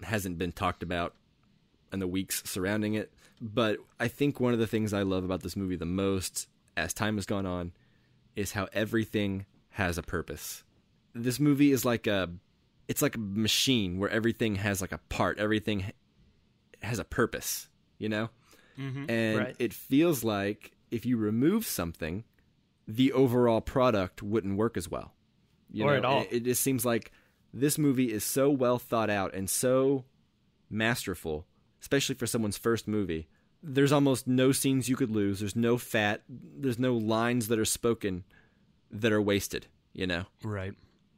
hasn't been talked about in the weeks surrounding it. But I think one of the things I love about this movie the most, as time has gone on, is how everything has a purpose. This movie is it's like a machine where everything has like a part. Everything has a purpose,
Mm-hmm.
And
right.
It feels like if you remove something, the overall product wouldn't work as well.
At all.
It just seems like this movie is so well thought out and so masterful, especially for someone's first movie. There's almost no scenes you could lose. There's no fat. There's no lines that are spoken that are wasted,
Right.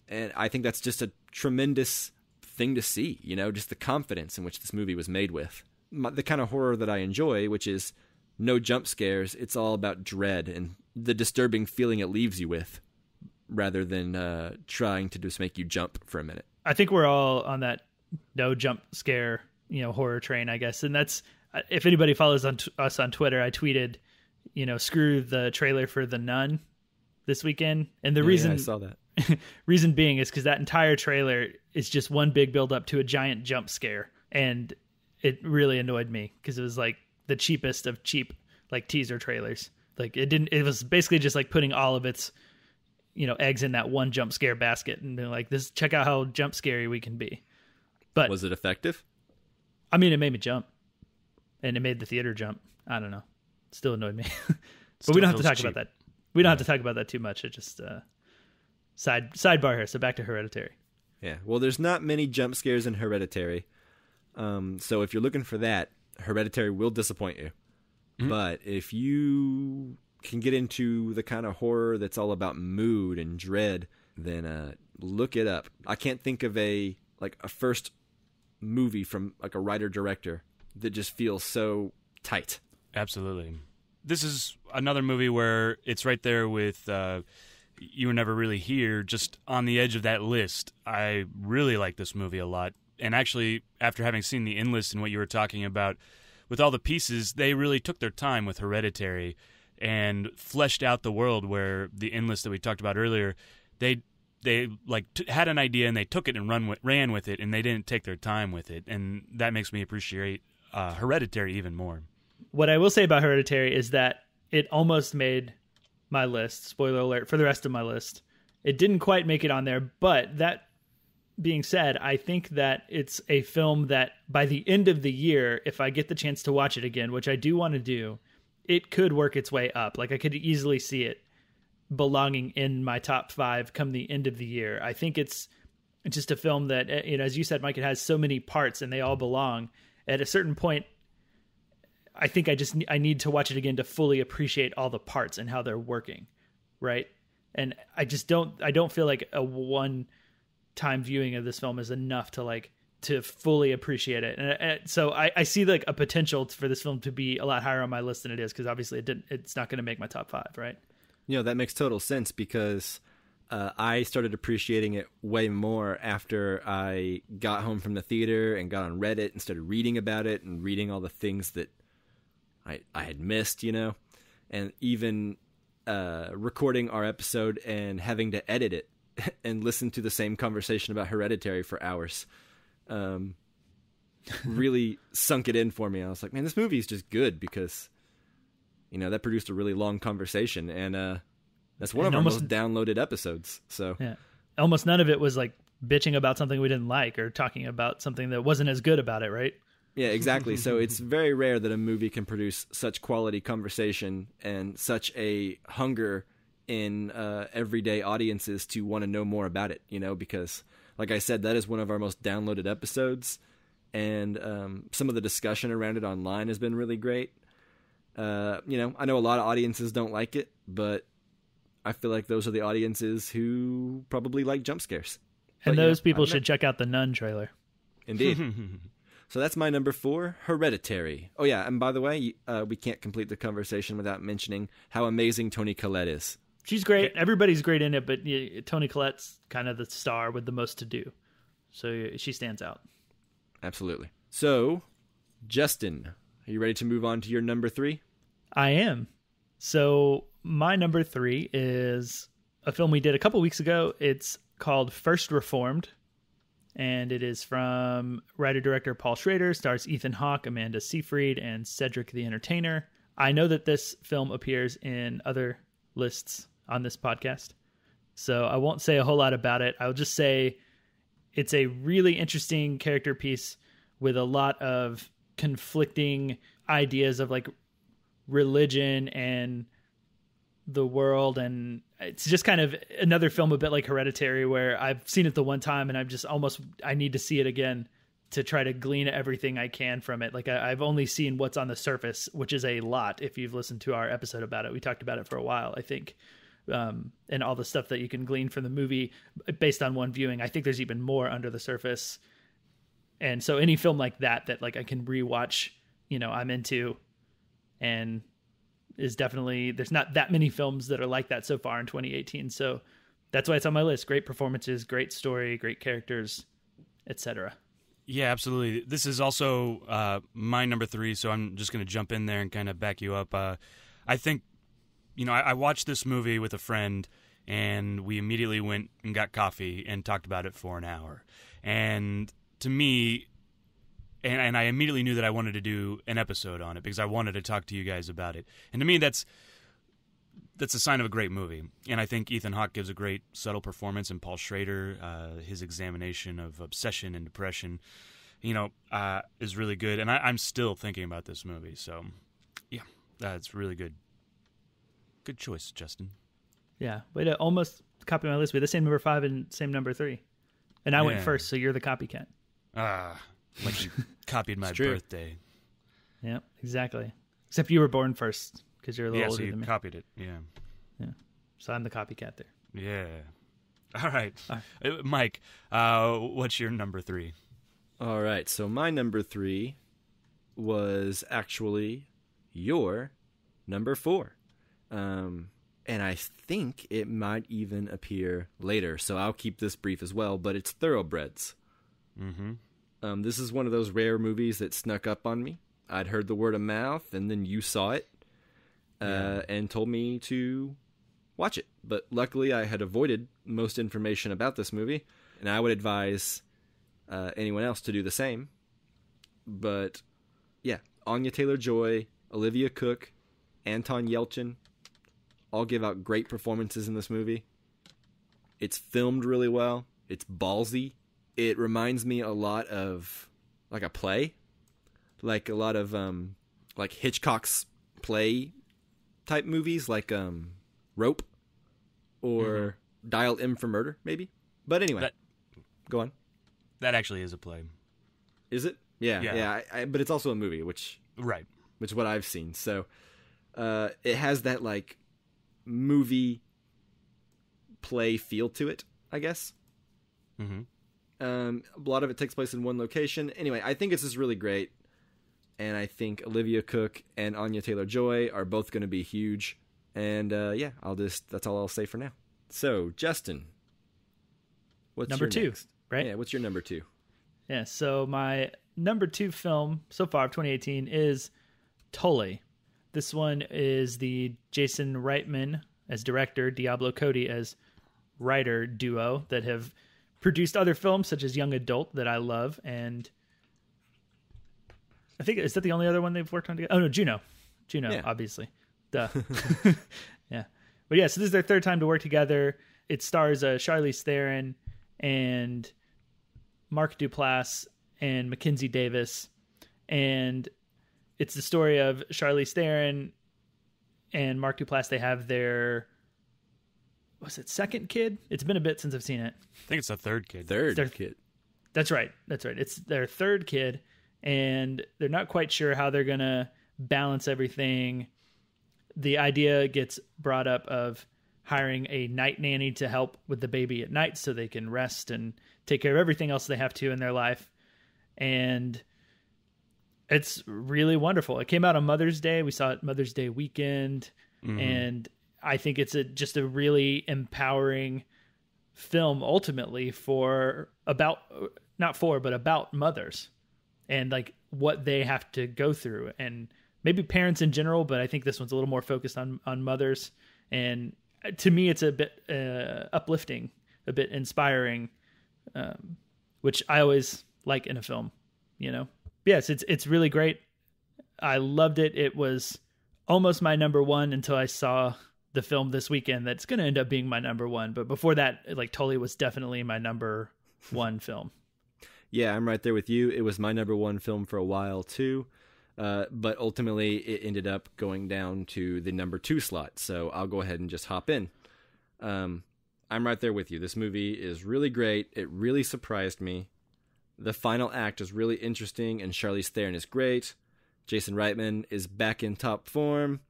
And I think that's just a tremendous thing to see, just the confidence in which this movie was made with. The kind of horror that I enjoy, which is no jump scares. It's all about dread and the disturbing feeling it leaves you with, rather than trying to just make you jump for a minute.
I think we're all on that no jump scare, horror train, I guess. And that's, if anybody follows us on Twitter, I tweeted, screw the trailer for The Nun this weekend. And the reason
I saw that.
reason being is because that entire trailer is just one big build up to a giant jump scare. And it really annoyed me because it was like the cheapest of cheap like teaser trailers. Like it was basically just like putting all of its, eggs in that one jump scare basket and being like, check out how jump scary we can be. But
was it effective?
I mean, it made me jump and it made the theater jump. I don't know. It still annoyed me, but we don't have to talk about that. We don't have to talk about that too much. It just, sidebar here. So back to Hereditary.
Yeah. Well, there's not many jump scares in Hereditary. So if you're looking for that, Hereditary will disappoint you. Mm-hmm. But if you can get into the kind of horror that's all about mood and dread, then look it up. I can't think of a first movie from like a writer-director that just feels so tight.
Absolutely. This is another movie where it's right there with You Were Never Really Here, just on the edge of that list. I really like this movie a lot. And actually, after having seen the In-List and what you were talking about, with all the pieces, they really took their time with Hereditary and fleshed out the world where the In-List that we talked about earlier, they had an idea and they took it and ran with it, and they didn't take their time with it. And that makes me appreciate Hereditary even more.
What I will say about Hereditary is that it almost made my list. Spoiler alert for the rest of my list. It didn't quite make it on there, but that being said, I think that it's a film that by the end of the year, if I get the chance to watch it again, which I do want to do, it could work its way up. Like I could easily see it belonging in my top 5 come the end of the year. I think it's just a film that, as you said, Mike, it has so many parts and they all belong. At a certain point, I think I need to watch it again to fully appreciate all the parts and how they're working, right? And I don't feel like a one-time viewing of this film is enough to fully appreciate it. And so I see like a potential for this film to be a lot higher on my list than it is, because obviously it's not going to make my top 5, right?
That makes total sense, because I started appreciating it way more after I got home from the theater and got on Reddit and started reading about it and reading all the things that I had missed, and even recording our episode and having to edit it and listen to the same conversation about Hereditary for hours. Really sunk it in for me. I was like, man, this movie is just good because, that produced a really long conversation, and that's one of our most downloaded episodes. So
yeah, almost none of it was like bitching about something we didn't like or talking about something that wasn't as good about it, right?
Yeah, exactly. So it's very rare that a movie can produce such quality conversation and such a hunger in everyday audiences to want to know more about it, because, like I said, that is one of our most downloaded episodes, and some of the discussion around it online has been really great. I know a lot of audiences don't like it, but I feel like those are the audiences who probably like jump scares.
And those people should check out the Nun trailer.
Indeed. So that's my number 4, Hereditary. Oh yeah, and by the way, we can't complete the conversation without mentioning how amazing Toni Collette is.
She's great. Everybody's great in it, but Toni Collette's kind of the star with the most to do. So she stands out.
Absolutely. So, Justin, are you ready to move on to your number 3?
I am. So my number 3 is a film we did a couple weeks ago. It's called First Reformed, and it is from writer-director Paul Schrader, stars Ethan Hawke, Amanda Seyfried, and Cedric the Entertainer. I know that this film appears in other lists on this podcast, so I won't say a whole lot about it. I'll just say it's a really interesting character piece with a lot of conflicting ideas of like religion and the world, and it's just kind of another film a bit like Hereditary, where I've seen it the one time and I need to see it again to try to glean everything I can from it. Like I've only seen what's on the surface, which is a lot. If you've listened to our episode about it, we talked about it for a while, I think. And all the stuff that you can glean from the movie based on one viewing. I think there's even more under the surface. And so any film like that like I can rewatch, I'm into, and is definitely, there's not that many films that are like that so far in 2018. So that's why it's on my list. Great performances, great story, great characters, etc.
Yeah, absolutely. This is also my number 3, so I'm just going to jump in there and kind of back you up. I think, I watched this movie with a friend, and we immediately went and got coffee and talked about it for an hour. And to me, and I immediately knew that I wanted to do an episode on it because I wanted to talk to you guys about it. And to me, that's a sign of a great movie. And I think Ethan Hawke gives a great subtle performance, and Paul Schrader, his examination of obsession and depression, is really good. And I'm still thinking about this movie. So, yeah, it's really good. Good choice, Justin.
Yeah, way to almost copy my list. We had the same number 5 and same number 3. And I went first, so you're the copycat.
Like you copied my birthday.
Yeah, exactly. Except you were born first because you're a little older
so you
than me.
Copied it. Yeah.
So I'm the copycat there.
Yeah. All right. Mike, what's your number 3?
All right. So my number 3 was actually your number 4. And I think it might even appear later, so I'll keep this brief as well, but it's Thoroughbreds.
Mm-hmm.
This is one of those rare movies that snuck up on me. I'd heard the word of mouth, and then you saw it and told me to watch it. But luckily, I had avoided most information about this movie, and I would advise anyone else to do the same. But, yeah, Anya Taylor-Joy, Olivia Cook, Anton Yelchin, all give out great performances in this movie. It's filmed really well. It's ballsy. It reminds me a lot of like a play, like a lot of like Hitchcock's play type movies, like Rope or Dial M for Murder, maybe. But anyway, go on.
That actually is a play.
Is it? Yeah. But it's also a movie, which is what I've seen. So it has that like movie play feel to it, I guess.
Mm-hmm.
A lot of it takes place in one location. Anyway, I think this is really great, and I think Olivia Cook and Anya Taylor-Joy are both going to be huge. And that's all I'll say for now. So, Justin, what's
number
your
2,
next?
right?
Yeah, what's your number 2?
Yeah, so my number 2 film so far of 2018 is Tully. This one is the Jason Reitman as director, Diablo Cody as writer duo that have produced other films such as Young Adult that I love, and I think, is that the only other one they've worked on together? Oh no, Juno, yeah. Obviously. Duh. Yeah. But yeah, so this is their third time to work together. It stars Charlize Theron and Mark Duplass and Mackenzie Davis, and it's the story of Charlize Theron and Mark Duplass. They have their, was it second kid? It's been a bit since I've seen it.
I think it's the third kid.
Kid.
That's right. It's their third kid, and they're not quite sure how they're going to balance everything. The idea gets brought up of hiring a night nanny to help with the baby at night so they can rest and take care of everything else they have to in their life. And it's really wonderful. It came out on Mother's Day. We saw it Mother's Day weekend. Mm-hmm. And I think it's just a really empowering film ultimately about mothers and like what they have to go through, and maybe parents in general, but I think this one's a little more focused on mothers. And to me, it's a bit uplifting, a bit inspiring, which I always like in a film, Yes, it's really great. I loved it. It was almost my number 1 until I saw the film this weekend that's going to end up being my number 1. But before that, like Tully was definitely my number 1 film.
Yeah, I'm right there with you. It was my number 1 film for a while too. But ultimately it ended up going down to the number 2 slot. So I'll go ahead and just hop in. I'm right there with you. This movie is really great. It really surprised me. The final act is really interesting, and Charlize Theron is great. Jason Reitman is back in top form,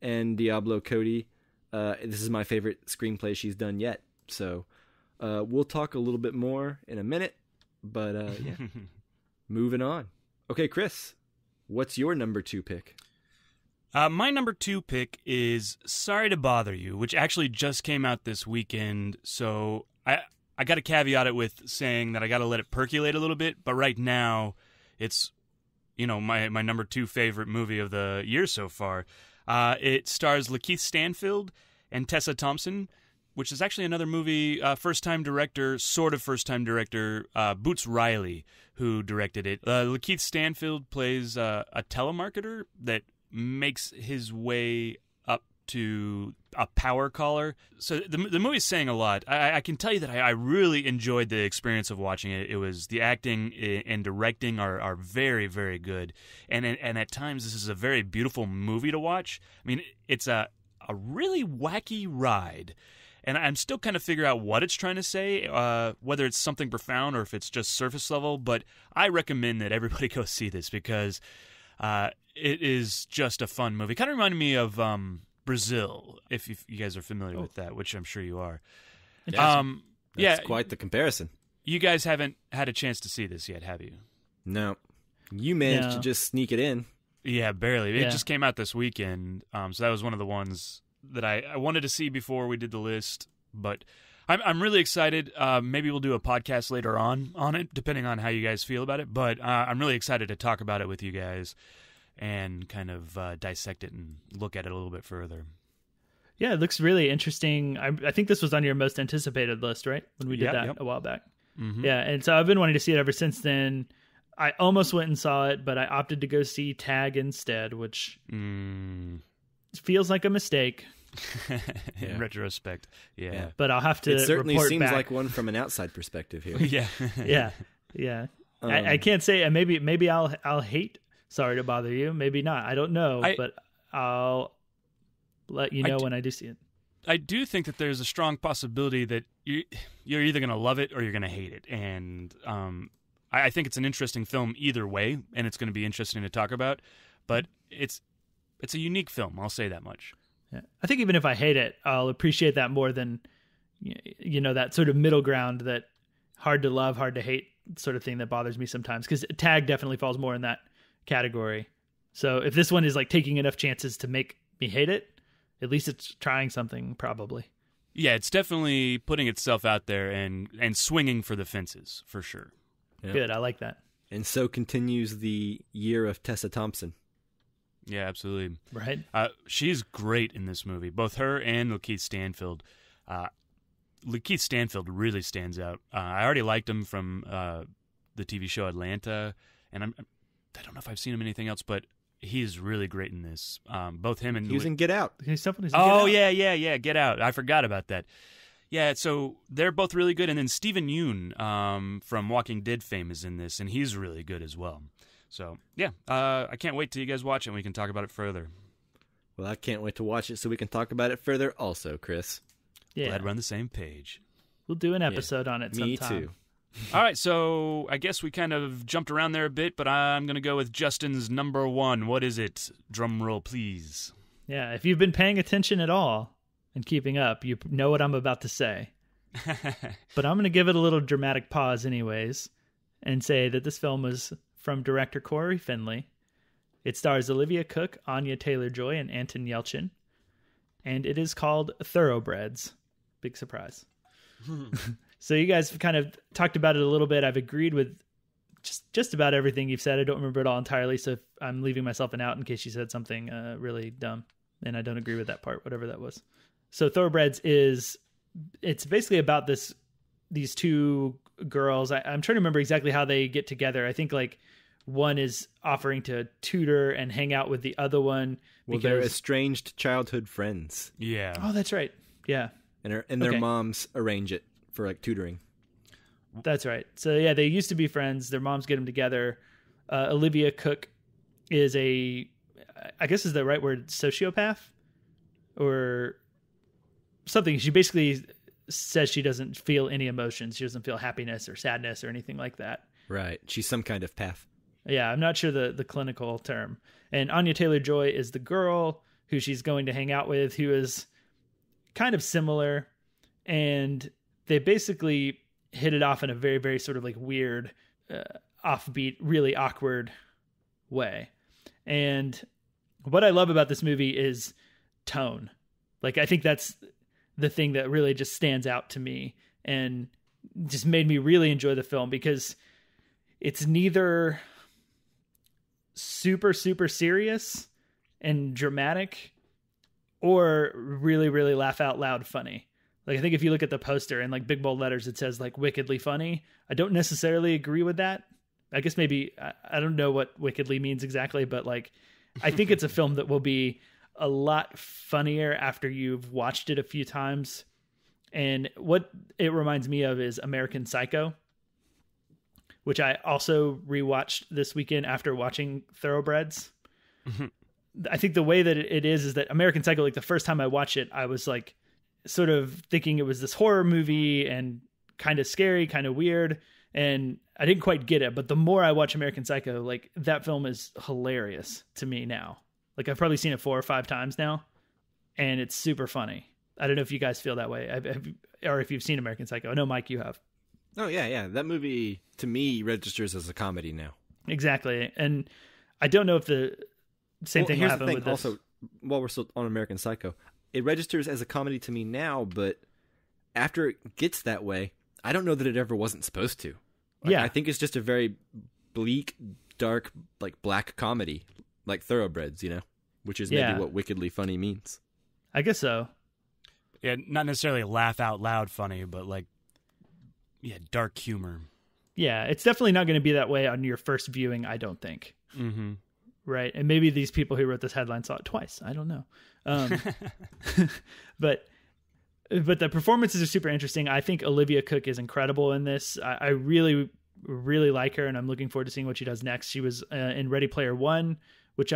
and Diablo Cody, this is my favorite screenplay she's done yet. So we'll talk a little bit more in a minute, but yeah, moving on. Okay, Chris, what's your number 2 pick?
My number 2 pick is Sorry to Bother You, which actually just came out this weekend, so I got to caveat it with saying that I got to let it percolate a little bit, but right now it's, my number 2 favorite movie of the year so far. It stars Lakeith Stanfield and Tessa Thompson. which is actually another movie, first-time director, sort of first-time director, Boots Riley, who directed it. Lakeith Stanfield plays a telemarketer that makes his way up to a power caller. So the movie's saying a lot. I can tell you that I really enjoyed the experience of watching it. It was the acting and directing are very, very good. And at times this is a very beautiful movie to watch. I mean, it's a really wacky ride. And I'm still kind of figuring out what it's trying to say, whether it's something profound or if it's just surface level. But I recommend that everybody go see this because it is just a fun movie. Kind of reminded me of Brazil, if you guys are familiar with that, which I'm sure you are.
That's quite the comparison.
You guys haven't had a chance to see this yet, have you?
No. You managed to just sneak it in.
Yeah, barely. It just came out this weekend, so that was one of the ones that I wanted to see before we did the list. But I'm really excited. Maybe we'll do a podcast later on it, depending on how you guys feel about it. But I'm really excited to talk about it with you guys and kind of dissect it and look at it a little bit further.
Yeah, it looks really interesting. I think this was on your most anticipated list, right? When we did that a while back. Mm-hmm. Yeah, and so I've been wanting to see it ever since then. I almost went and saw it, but I opted to go see Tag instead, which feels like a mistake.
In retrospect, yeah.
But I'll have to.
It certainly
report
seems
back.
like one from an outside perspective here.
Yeah. I can't say. Maybe I'll hate Sorry to Bother You. Maybe not. I don't know, but I'll let you know when I do see it.
I do think that there's a strong possibility that you're either going to love it or you're going to hate it, and I think it's an interesting film either way, and it's going to be interesting to talk about. But it's a unique film. I'll say that much.
Yeah. I think even if I hate it, I'll appreciate that more than that sort of middle ground, that hard to love, hard to hate sort of thing that bothers me sometimes. Because Tag definitely falls more in that category. So if this one is like taking enough chances to make me hate it, at least it's trying something, probably.
Yeah, it's definitely putting itself out there and swinging for the fences, for sure.
Yep.
Good, I like that. And
so continues the year of Tessa Thompson.
Yeah, absolutely.
Right.
She's great in this movie, both her and Lakeith Stanfield. Lakeith Stanfield really stands out. I already liked him from the TV show Atlanta, and I don't know if I've seen him in anything else, but he's really great in this. Both him and...
He was in Get Out.
Yeah, Get Out. I forgot about that. Yeah, so they're both really good. And then Stephen Yeun from Walking Dead fame is in this, and he's really good as well. So, yeah, I can't wait till you guys watch it and we can talk about it further.
Well, I can't wait to watch it so we can talk about it further also, Chris.
Yeah. Glad we're on the same page.
We'll do an episode on it sometime.
Me too.
All right, so I guess we kind of jumped around there a bit, but I'm going to go with Justin's number one. What is it? Drum roll, please.
Yeah, if you've been paying attention at all and keeping up, you know what I'm about to say. But I'm going to give it a little dramatic pause anyways and say that this film was from director Corey Finley. It stars Olivia Cooke, Anya Taylor-Joy, and Anton Yelchin. And it is called Thoroughbreds. Big surprise. So you guys kind of talked about it a little bit. I've agreed with just about everything you've said. I don't remember it all entirely, so if I'm leaving myself an out in case you said something really dumb, and I don't agree with that part, whatever that was. So Thoroughbreds it's basically about these two girls. I'm trying to remember exactly how they get together. I think like one is offering to tutor and hang out with the other one.
Well, they're estranged childhood friends.
Yeah.
Oh, that's right. Yeah.
And their moms arrange it for like tutoring.
That's right. So yeah, they used to be friends. Their moms get them together. Olivia Cooke is I guess is the right word, sociopath or something. She basically says she doesn't feel any emotions. She doesn't feel happiness or sadness or anything like that.
Right. She's some kind of path.
Yeah, I'm not sure the clinical term. And Anya Taylor-Joy is the girl who she's going to hang out with, who is kind of similar. And they basically hit it off in a very, very sort of like weird, offbeat, really awkward way. And what I love about this movie is tone. Like, I think that's the thing that really just stands out to me and just made me really enjoy the film, because it's neither super, super serious and dramatic or really, really laugh out loud funny. Like, I think if you look at the poster in like big bold letters, it says like wickedly funny. I don't necessarily agree with that. I guess maybe, I don't know what wickedly means exactly, but like, I think it's a film that will be a lot funnier after you've watched it a few times. And what it reminds me of is American Psycho, which I also rewatched this weekend after watching Thoroughbreds. I think the way that it is that American Psycho, like the first time I watched it, I was like sort of thinking it was this horror movie and kind of scary, kind of weird. And I didn't quite get it. But the more I watch American Psycho, like that film is hilarious to me now. Like I've probably seen it 4 or 5 times now, and it's super funny. I don't know if you guys feel that way, or if you've seen American Psycho. I know, Mike, you have.
Oh, yeah. That movie, to me, registers as a comedy now.
Exactly. And I don't know if the same thing will happen with this.
Also, while we're still on American Psycho, it registers as a comedy to me now, but after it gets that way, I don't know that it ever wasn't supposed to. Like,
yeah.
I think it's just a very bleak, dark, like black comedy, like Thoroughbreds, which is maybe what wickedly funny means.
I guess so.
Yeah, not necessarily laugh out loud funny, but like, dark humor.
Yeah, it's definitely not going to be that way on your first viewing, I don't think.
Mm-hmm.
Right, and maybe these people who wrote this headline saw it twice. I don't know. But the performances are super interesting. I think Olivia Cooke is incredible in this. I really, really like her, and I'm looking forward to seeing what she does next. She was in Ready Player One, which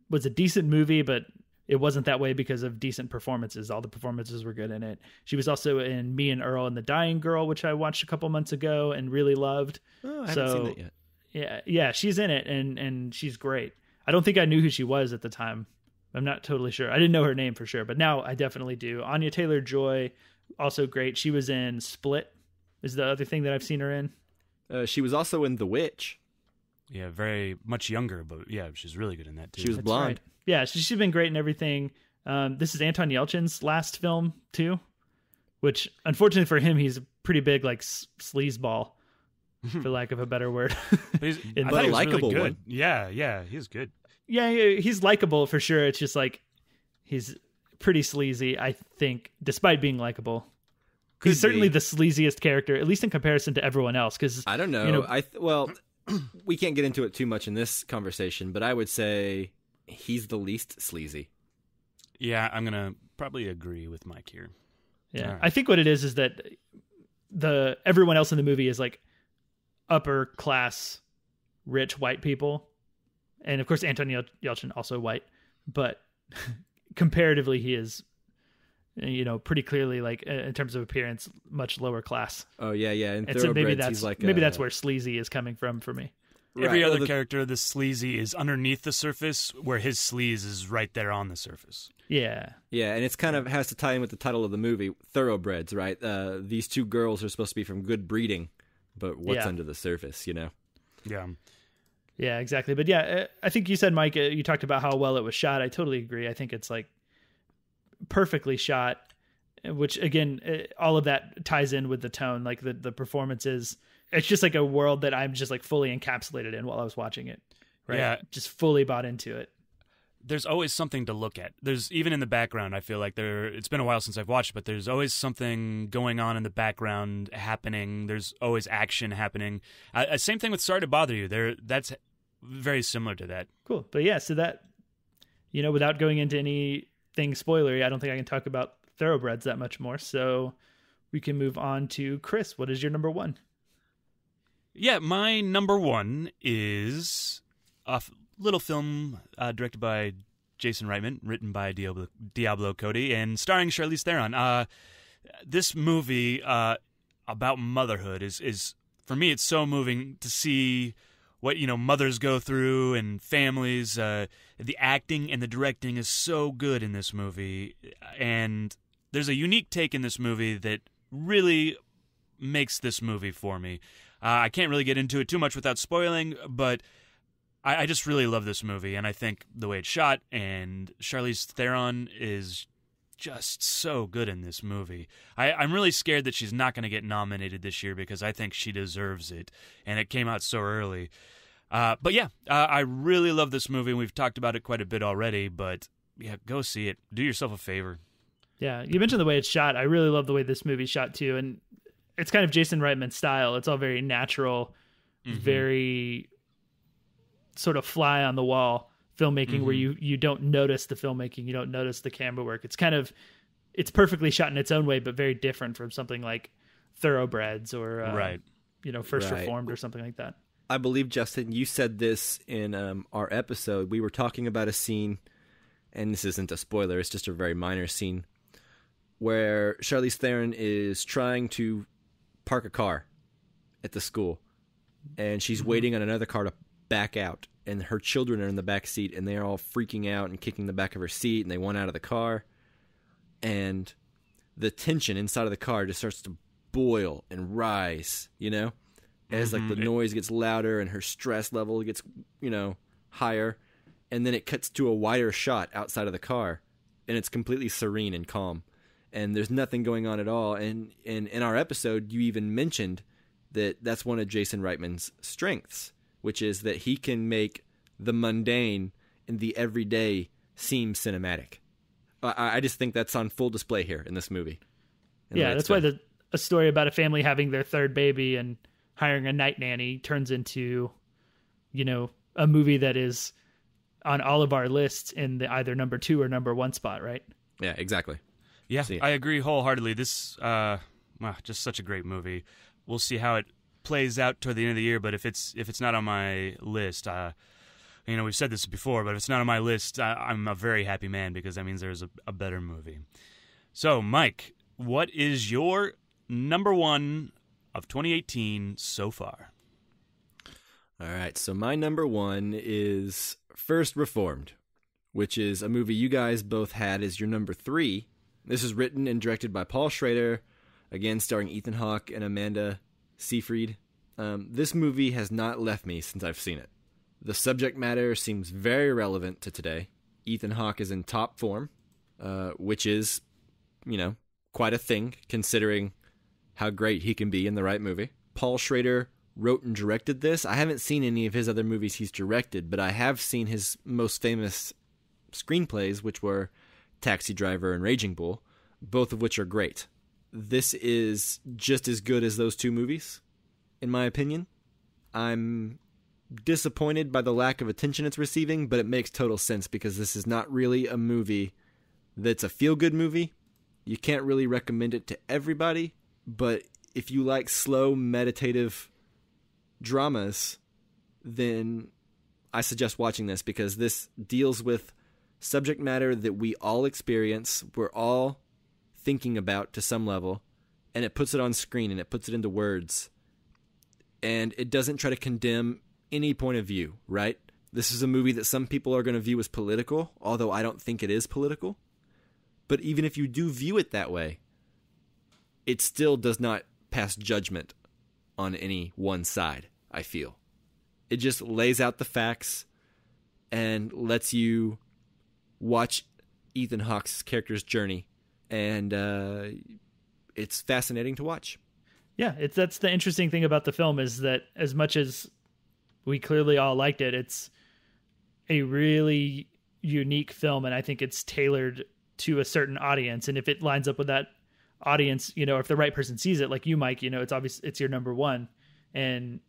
was a decent movie, but it wasn't that way because of decent performances. All the performances were good in it. She was also in Me and Earl and the Dying Girl, which I watched a couple months ago and really loved.
Oh, I haven't seen that yet.
Yeah, she's in it, and she's great. I don't think I knew who she was at the time. I'm not totally sure. I didn't know her name for sure, but now I definitely do. Anya Taylor-Joy, also great. She was in Split, is the other thing that I've seen her in.
She was also in The Witch.
Yeah, very much younger, but yeah, she's really good in that too.
She was blonde.
Right. Yeah, she's been great in everything. This is Anton Yelchin's last film too, which unfortunately for him, he's a pretty big like sleazeball, for lack of a better word.
But
a likable
really
one.
Yeah, he's good.
Yeah, he's likable for sure. It's just like he's pretty sleazy, I think, despite being likable. He's certainly the sleaziest character, at least in comparison to everyone else. Because
I don't know. Well, we can't get into it too much in this conversation, but I would say he's the least sleazy.
Yeah, I'm gonna probably agree with Mike here.
Yeah,
right.
I think what it is that everyone else in the movie is like upper class, rich white people. And of course, Anton Yelchin also white, but comparatively, he is, pretty clearly like in terms of appearance, much lower class.
Oh yeah.
And so maybe that's where sleazy is coming from for me.
Every other character, the sleazy is underneath the surface, where his sleaze is right there on the surface.
Yeah,
and it's kind of has to tie in with the title of the movie, Thoroughbreds, right? These two girls are supposed to be from good breeding, but what's under the surface,
Yeah.
Yeah, exactly. But yeah, I think you said, Mike, you talked about how well it was shot. I totally agree. I think it's like perfectly shot, which again, all of that ties in with the tone, like the performances. It's just like a world that I'm just like fully encapsulated in while I was watching it. Right?
Yeah.
Just fully bought into it.
There's always something to look at. There's even in the background, I feel like it's been a while since I've watched, but there's always something going on in the background happening. There's always action happening. Same thing with Sorry to Bother You. That's very similar to that.
Cool. But yeah, so that, without going into anything spoilery, I don't think I can talk about Thoroughbreds that much more. So we can move on to Chris. What is your number one?
Yeah, my number one is a little film directed by Jason Reitman, written by Diablo Cody, and starring Charlize Theron. This movie about motherhood is for me, it's so moving to see what mothers go through and families. The acting and the directing is so good in this movie, and there's a unique take in this movie that really makes this movie for me. I can't really get into it too much without spoiling, but I just really love this movie, and I think the way it's shot and Charlize Theron is just so good in this movie. I'm really scared that she's not going to get nominated this year because I think she deserves it, and it came out so early. But yeah, I really love this movie. We've talked about it quite a bit already, but yeah, go see it. Do yourself a favor.
Yeah, you mentioned the way it's shot. I really love the way this movie's shot too, and it's kind of Jason Reitman's style. It's all very natural, very sort of fly on the wall filmmaking, where you don't notice the filmmaking, you don't notice the camera work. It's perfectly shot in its own way, but very different from something like Thoroughbreds or First Reformed or something like that.
I believe, Justin, you said this in our episode. We were talking about a scene, and this isn't a spoiler, it's just a very minor scene, where Charlize Theron is trying to park a car at the school, and she's waiting on another car to back out, and her children are in the back seat, and they're all freaking out and kicking the back of her seat, and they want out of the car, and the tension inside of the car just starts to boil and rise, as like the noise gets louder and her stress level gets, higher, and then it cuts to a wider shot outside of the car, and it's completely serene and calm, and there's nothing going on at all. And in our episode, you even mentioned that that's one of Jason Reitman's strengths, which is that he can make the mundane and the everyday seem cinematic. I just think that's on full display here in this movie.
Yeah, that's why a story about a family having their third baby and hiring a night nanny turns into, a movie that is on all of our lists in the either number 2 or number 1 spot, right?
Yeah, exactly.
Yeah, I agree wholeheartely. This, just such a great movie. We'll see how it plays out toward the end of the year, but if it's not on my list, we've said this before, but if it's not on my list, I'm a very happy man, because that means there's a better movie. So, Mike, what is your number 1 of 2018 so far?
All right, so my number 1 is First Reformed, which is a movie you guys both had as your number 3. This is written and directed by Paul Schrader, again starring Ethan Hawke and Amanda Seyfried. This movie has not left me since I've seen it. The subject matter seems very relevant to today. Ethan Hawke is in top form, which is, quite a thing considering how great he can be in the right movie. Paul Schrader wrote and directed this. I haven't seen any of his other movies he's directed, but I have seen his most famous screenplays, which were Taxi Driver and Raging Bull, both of which are great. This is just as good as those two movies, in my opinion. I'm disappointed by the lack of attention it's receiving, but it makes total sense because this is not really a movie that's a feel-good movie. You can't really recommend it to everybody, but if you like slow, meditative dramas, then I suggest watching this, because this deals with subject matter that we all experience, we're all thinking about to some level, and it puts it on screen and it puts it into words, and it doesn't try to condemn any point of view, right? This is a movie that some people are going to view as political, although I don't think it is political. But even if you do view it that way, it still does not pass judgment on any one side, I feel. It just lays out the facts and lets you watch Ethan Hawke's character's journey, and it's fascinating to watch.
Yeah, that's the interesting thing about the film, is that as much as we clearly all liked it, it's a really unique film, and I think it's tailored to a certain audience. And if it lines up with that audience, if the right person sees it, like you, Mike, it's obvious it's your number 1. And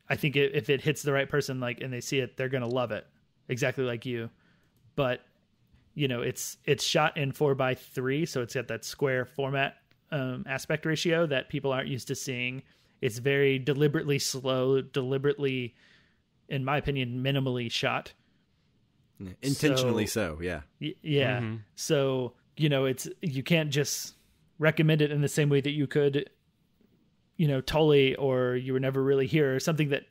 I think if it hits the right person, and they see it, they're going to love it exactly like you. But, it's shot in 4:3. So it's got that square format aspect ratio that people aren't used to seeing. It's very deliberately slow, deliberately, in my opinion, minimally shot.
Intentionally so, yeah.
Yeah. Mm-hmm. So, you can't just recommend it in the same way that you could, Tully or You Were Never Really Here, or something that,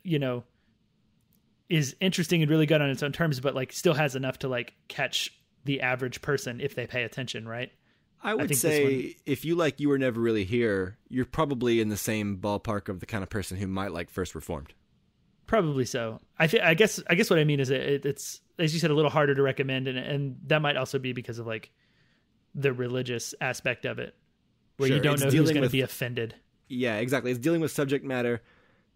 is interesting and really good on its own terms, but still has enough to catch the average person if they pay attention, right?
I would say if you like You Were Never Really Here, you're probably in the same ballpark of the kind of person who might like First Reformed.
Probably so. I guess what I mean is it's, as you said, a little harder to recommend, and that might also be because of the religious aspect of it, where you don't know who's going to be offended. Yeah,
exactly. It's dealing with subject matter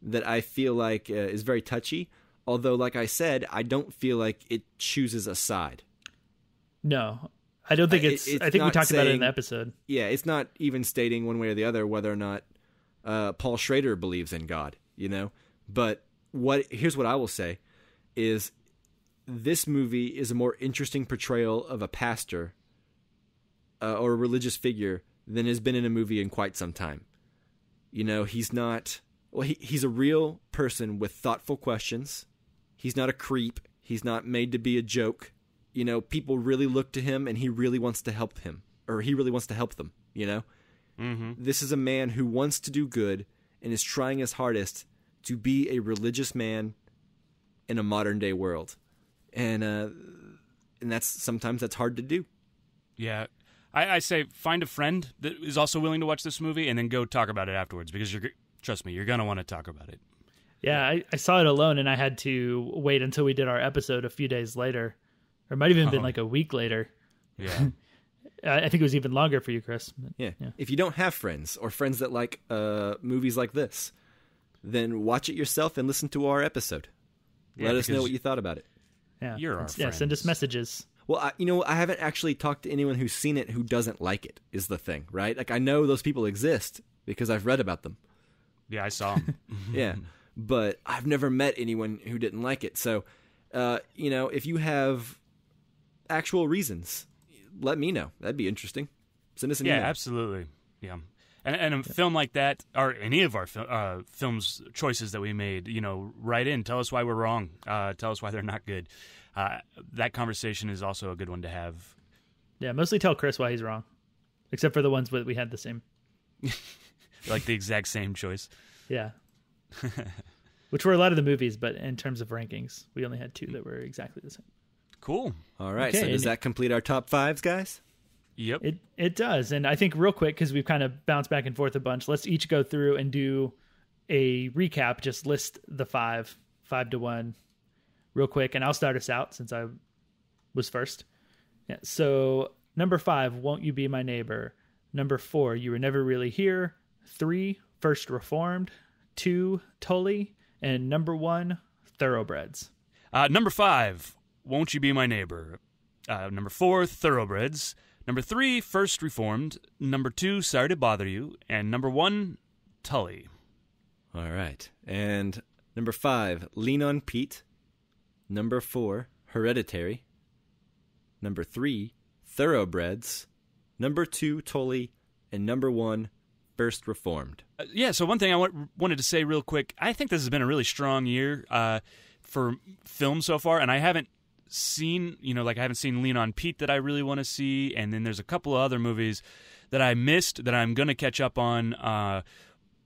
that I feel like is very touchy. Although, like I said, I don't feel like it chooses a side.
No, I don't think it's I think we talked about it in the episode.
Yeah, it's not even stating one way or the other whether or not Paul Schrader believes in God, But here's what I will say is this movie is a more interesting portrayal of a pastor or a religious figure than has been in a movie in quite some time. He's not... Well, he's a real person with thoughtful questions. He's not a creep. He's not made to be a joke. People really look to him, and he really wants to help him, or he really wants to help them.
Mm-hmm.
This is a man who wants to do good and is trying his hardest to be a religious man in a modern day world, and sometimes that's hard to do.
Yeah. I say find a friend that is also willing to watch this movie, and then go talk about it afterwards, because trust me, you're going to want to talk about it.
Yeah, I saw it alone, and I had to wait until we did our episode a few days later. Or it might have even been like a week later.
Yeah.
I think it was even longer for you, Chris. But,
yeah. If you don't have friends or friends that like movies like this, then watch it yourself and listen to our episode. Let us know what you thought about it.
Yeah,
you're our friends.
Yeah, send us messages.
Well, I haven't actually talked to anyone who's seen it who doesn't like it, is the thing, right? Like, I know those people exist because I've read about them.
Yeah, I saw them.
Yeah, but I've never met anyone who didn't like it. So, if you have actual reasons, let me know. That'd be interesting. Send us an email.
Yeah, absolutely. Yeah. And a film like that, or any of our films choices that we made, write in. Tell us why we're wrong. Tell us why they're not good. That conversation is also a good one to have.
Yeah, mostly tell Chris why he's wrong, except for the ones that we had the same.
Like the exact same choice.
Yeah. Which were a lot of the movies, but in terms of rankings, we only had 2 that were exactly the same.
Cool.
All right, okay, so does that complete our top 5s, guys?
Yep.
It does. And I think real quick, because we've kind of bounced back and forth a bunch, let's each go through and do a recap. Just list the 5 to 1 real quick. And I'll start us out since I was first. Yeah. So number 5, Won't You Be My Neighbor? Number 4, You Were Never Really Here. 3, First Reformed. 2, Tully. And number 1, Thoroughbreds.
Number 5, Won't You Be My Neighbor? Number 4, Thoroughbreds. Number 3, First Reformed. Number 2, Sorry to Bother You. And number 1, Tully.
All right. And number 5, Lean on Pete. Number 4, Hereditary. Number 3, Thoroughbreds. Number 2, Tully. And number 1, First Reformed.
So one thing I wanted to say real quick, I think this has been a really strong year for film so far, and I haven't seen, I haven't seen Lean on Pete that I really want to see, and then there's a couple of other movies that I missed that I'm going to catch up on.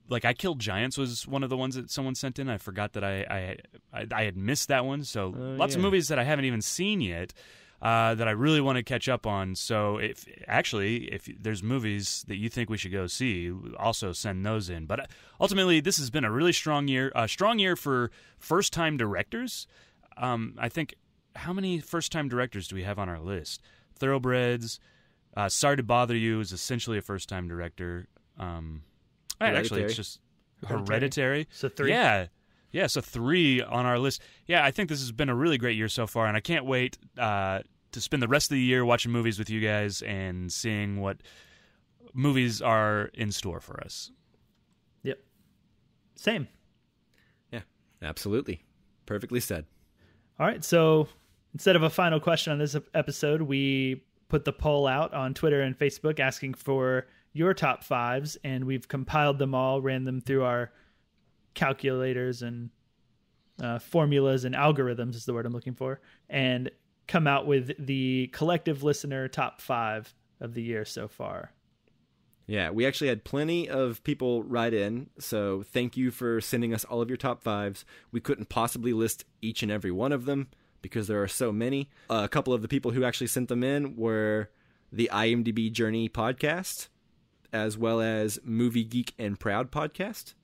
Like I Killed Giants was one of the ones that someone sent in. I forgot that I had missed that one. So lots of movies that I haven't even seen yet that I really want to catch up on. So if there's movies that you think we should go see, also send those in. But ultimately, this has been a really strong year. A strong year for first-time directors. I think, how many first-time directors do we have on our list? Thoroughbreds. Sorry to Bother You is essentially a first-time director. Actually, it's just Hereditary.
So 3.
Yeah, so 3 on our list. Yeah, I think this has been a really great year so far, and I can't wait to spend the rest of the year watching movies with you guys and seeing what movies are in store for us.
Yep. Same.
Yeah, absolutely. Perfectly said.
All right, so instead of a final question on this episode, we put the poll out on Twitter and Facebook asking for your top 5s, and we've compiled them all, ran them through our calculators and formulas and algorithms is the word I'm looking for, and come out with the collective listener top 5 of the year so far.
Yeah, we actually had plenty of people write in, so thank you for sending us all of your top 5s. We couldn't possibly list each and every one of them because there are so many. A couple of the people who actually sent them in were the IMDB Journey podcast, as well as Movie Geek and Proud podcast,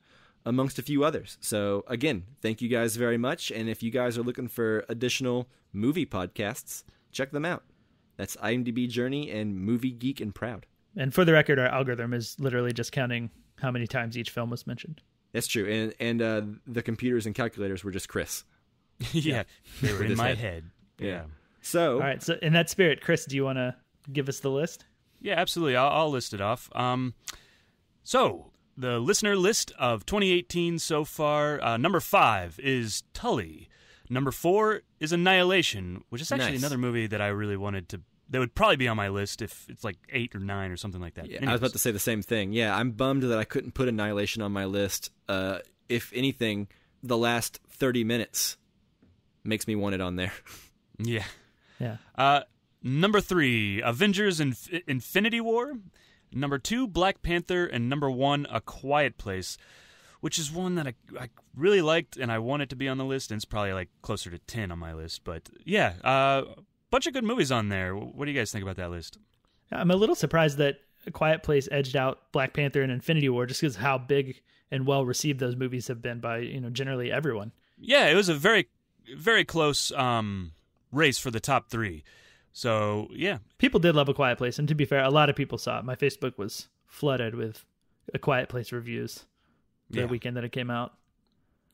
amongst a few others. So again, thank you guys very much. And if you guys are looking for additional movie podcasts, check them out. That's IMDB Journey and Movie Geek and Proud.
And for the record, our algorithm is literally just counting how many times each film was mentioned.
That's true. And the computers and calculators were just Chris.
Yeah, they were in my head.
Yeah. So,
all right. So in that spirit, Chris, do you want to give us the list?
Yeah, absolutely. I'll list it off. So, the listener list of 2018 so far, number 5 is Tully. Number 4 is Annihilation, which is actually another movie that I really wanted to... That would probably be on my list if it's like 8 or 9 or something like that.
Yeah,
Anyways.
I was about to say the same thing. Yeah, I'm bummed that I couldn't put Annihilation on my list. If anything, the last 30 minutes makes me want it on there.
Yeah.
Yeah.
Number 3, Avengers Infinity War. Number 2, Black Panther. And number 1, A Quiet Place, which is one that I really liked and I want it to be on the list. And it's probably like closer to 10 on my list. But yeah, bunch of good movies on there. What do you guys think about that list?
I'm a little surprised that A Quiet Place edged out Black Panther and Infinity War just because of how big and well received those movies have been by, generally everyone.
Yeah, it was a very, very close race for the top 3. So, yeah.
People did love A Quiet Place, and to be fair, a lot of people saw it. My Facebook was flooded with A Quiet Place reviews the weekend that it came out.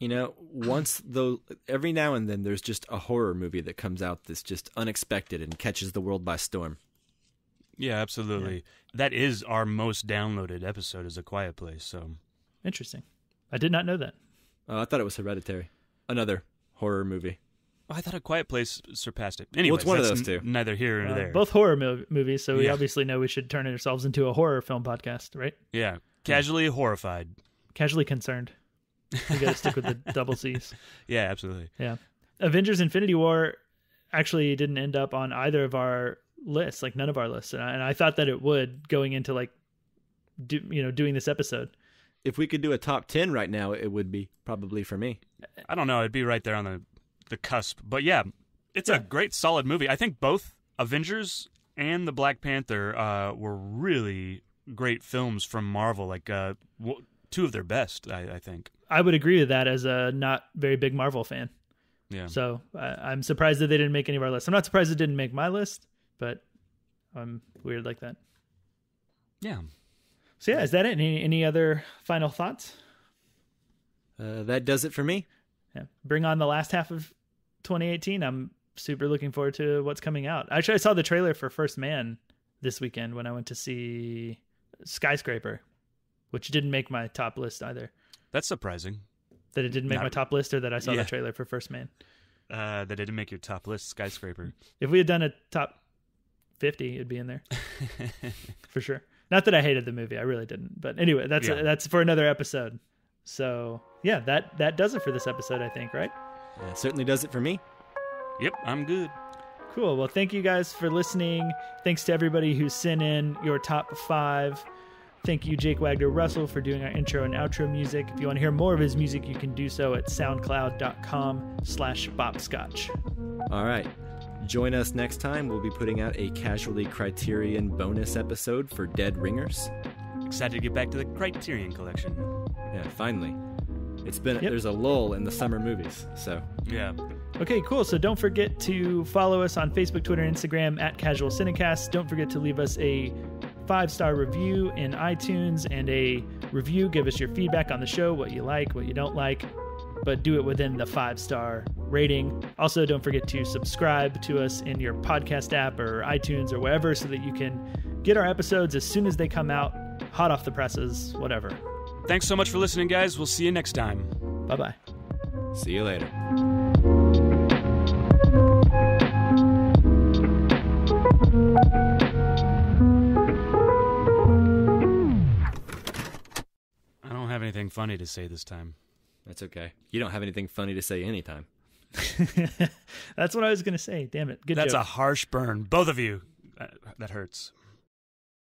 Every now and then there's just a horror movie that comes out that's just unexpected and catches the world by storm.
Yeah, absolutely. Yeah. That is our most downloaded episode, is A Quiet Place. So
interesting. I did not know that.
Oh, I thought it was Hereditary, another horror movie.
Oh, I thought A Quiet Place surpassed it. Anyways,
well, it's one of those two.
Neither here nor there.
Both horror movies, so we obviously know we should turn ourselves into a horror film podcast, right?
Yeah, casually horrified.
Casually concerned. We got to stick with the double C's.
Yeah, absolutely.
Yeah. Avengers Infinity War actually didn't end up on either of our lists, like none of our lists. And I thought that it would going into doing this episode.
If we could do a top 10 right now, it would be probably for me.
I don't know. It'd be right there on the cusp. But yeah, it's a great, solid movie. I think both Avengers and the Black Panther were really great films from Marvel. Like two of their best, I think.
I would agree with that as a not very big Marvel fan.
Yeah.
So I'm surprised that they didn't make any of our lists. I'm not surprised it didn't make my list, but I'm weird like that.
Yeah.
So yeah, is that it? Any other final thoughts?
That does it for me.
Yeah. Bring on the last half of 2018. I'm super looking forward to what's coming out. Actually, I saw the trailer for First Man this weekend when I went to see Skyscraper, which didn't make my top list either.
That's surprising.
That it didn't make my top list, or that I saw the trailer for First Man?
That it didn't make your top list, Skyscraper.
If we had done a top 50, it'd be in there. For sure. Not that I hated the movie. I really didn't. But anyway, that's for another episode. So, yeah, that does it for this episode, I think, right?
It certainly does it for me.
Yep, I'm good.
Cool. Well, thank you guys for listening. Thanks to everybody who sent in your top 5. Thank you, Jake Wagner-Russell, for doing our intro and outro music. If you want to hear more of his music, you can do so at soundcloud.com/bopscotch.
All right. Join us next time. We'll be putting out a Casualty Criterion bonus episode for Dead Ringers.
Excited to get back to the Criterion collection.
Yeah, finally. It's been there's a lull in the summer movies, so.
Yeah.
Okay, cool. So don't forget to follow us on Facebook, Twitter, and Instagram at casualcinecast. Don't forget to leave us a 5-star review in iTunes and a review. Give us your feedback on the show, what you like, what you don't like, but do it within the 5-star rating. Also, don't forget to subscribe to us in your podcast app or iTunes or wherever so that you can get our episodes as soon as they come out, hot off the presses, whatever.
Thanks so much for listening, guys. We'll see you next time.
Bye-bye.
See you later.
I don't have anything funny to say this time.
That's okay. You don't have anything funny to say anytime.
That's what I was going to say. Damn it. Good joke.
That's a harsh burn. Both of you. That hurts.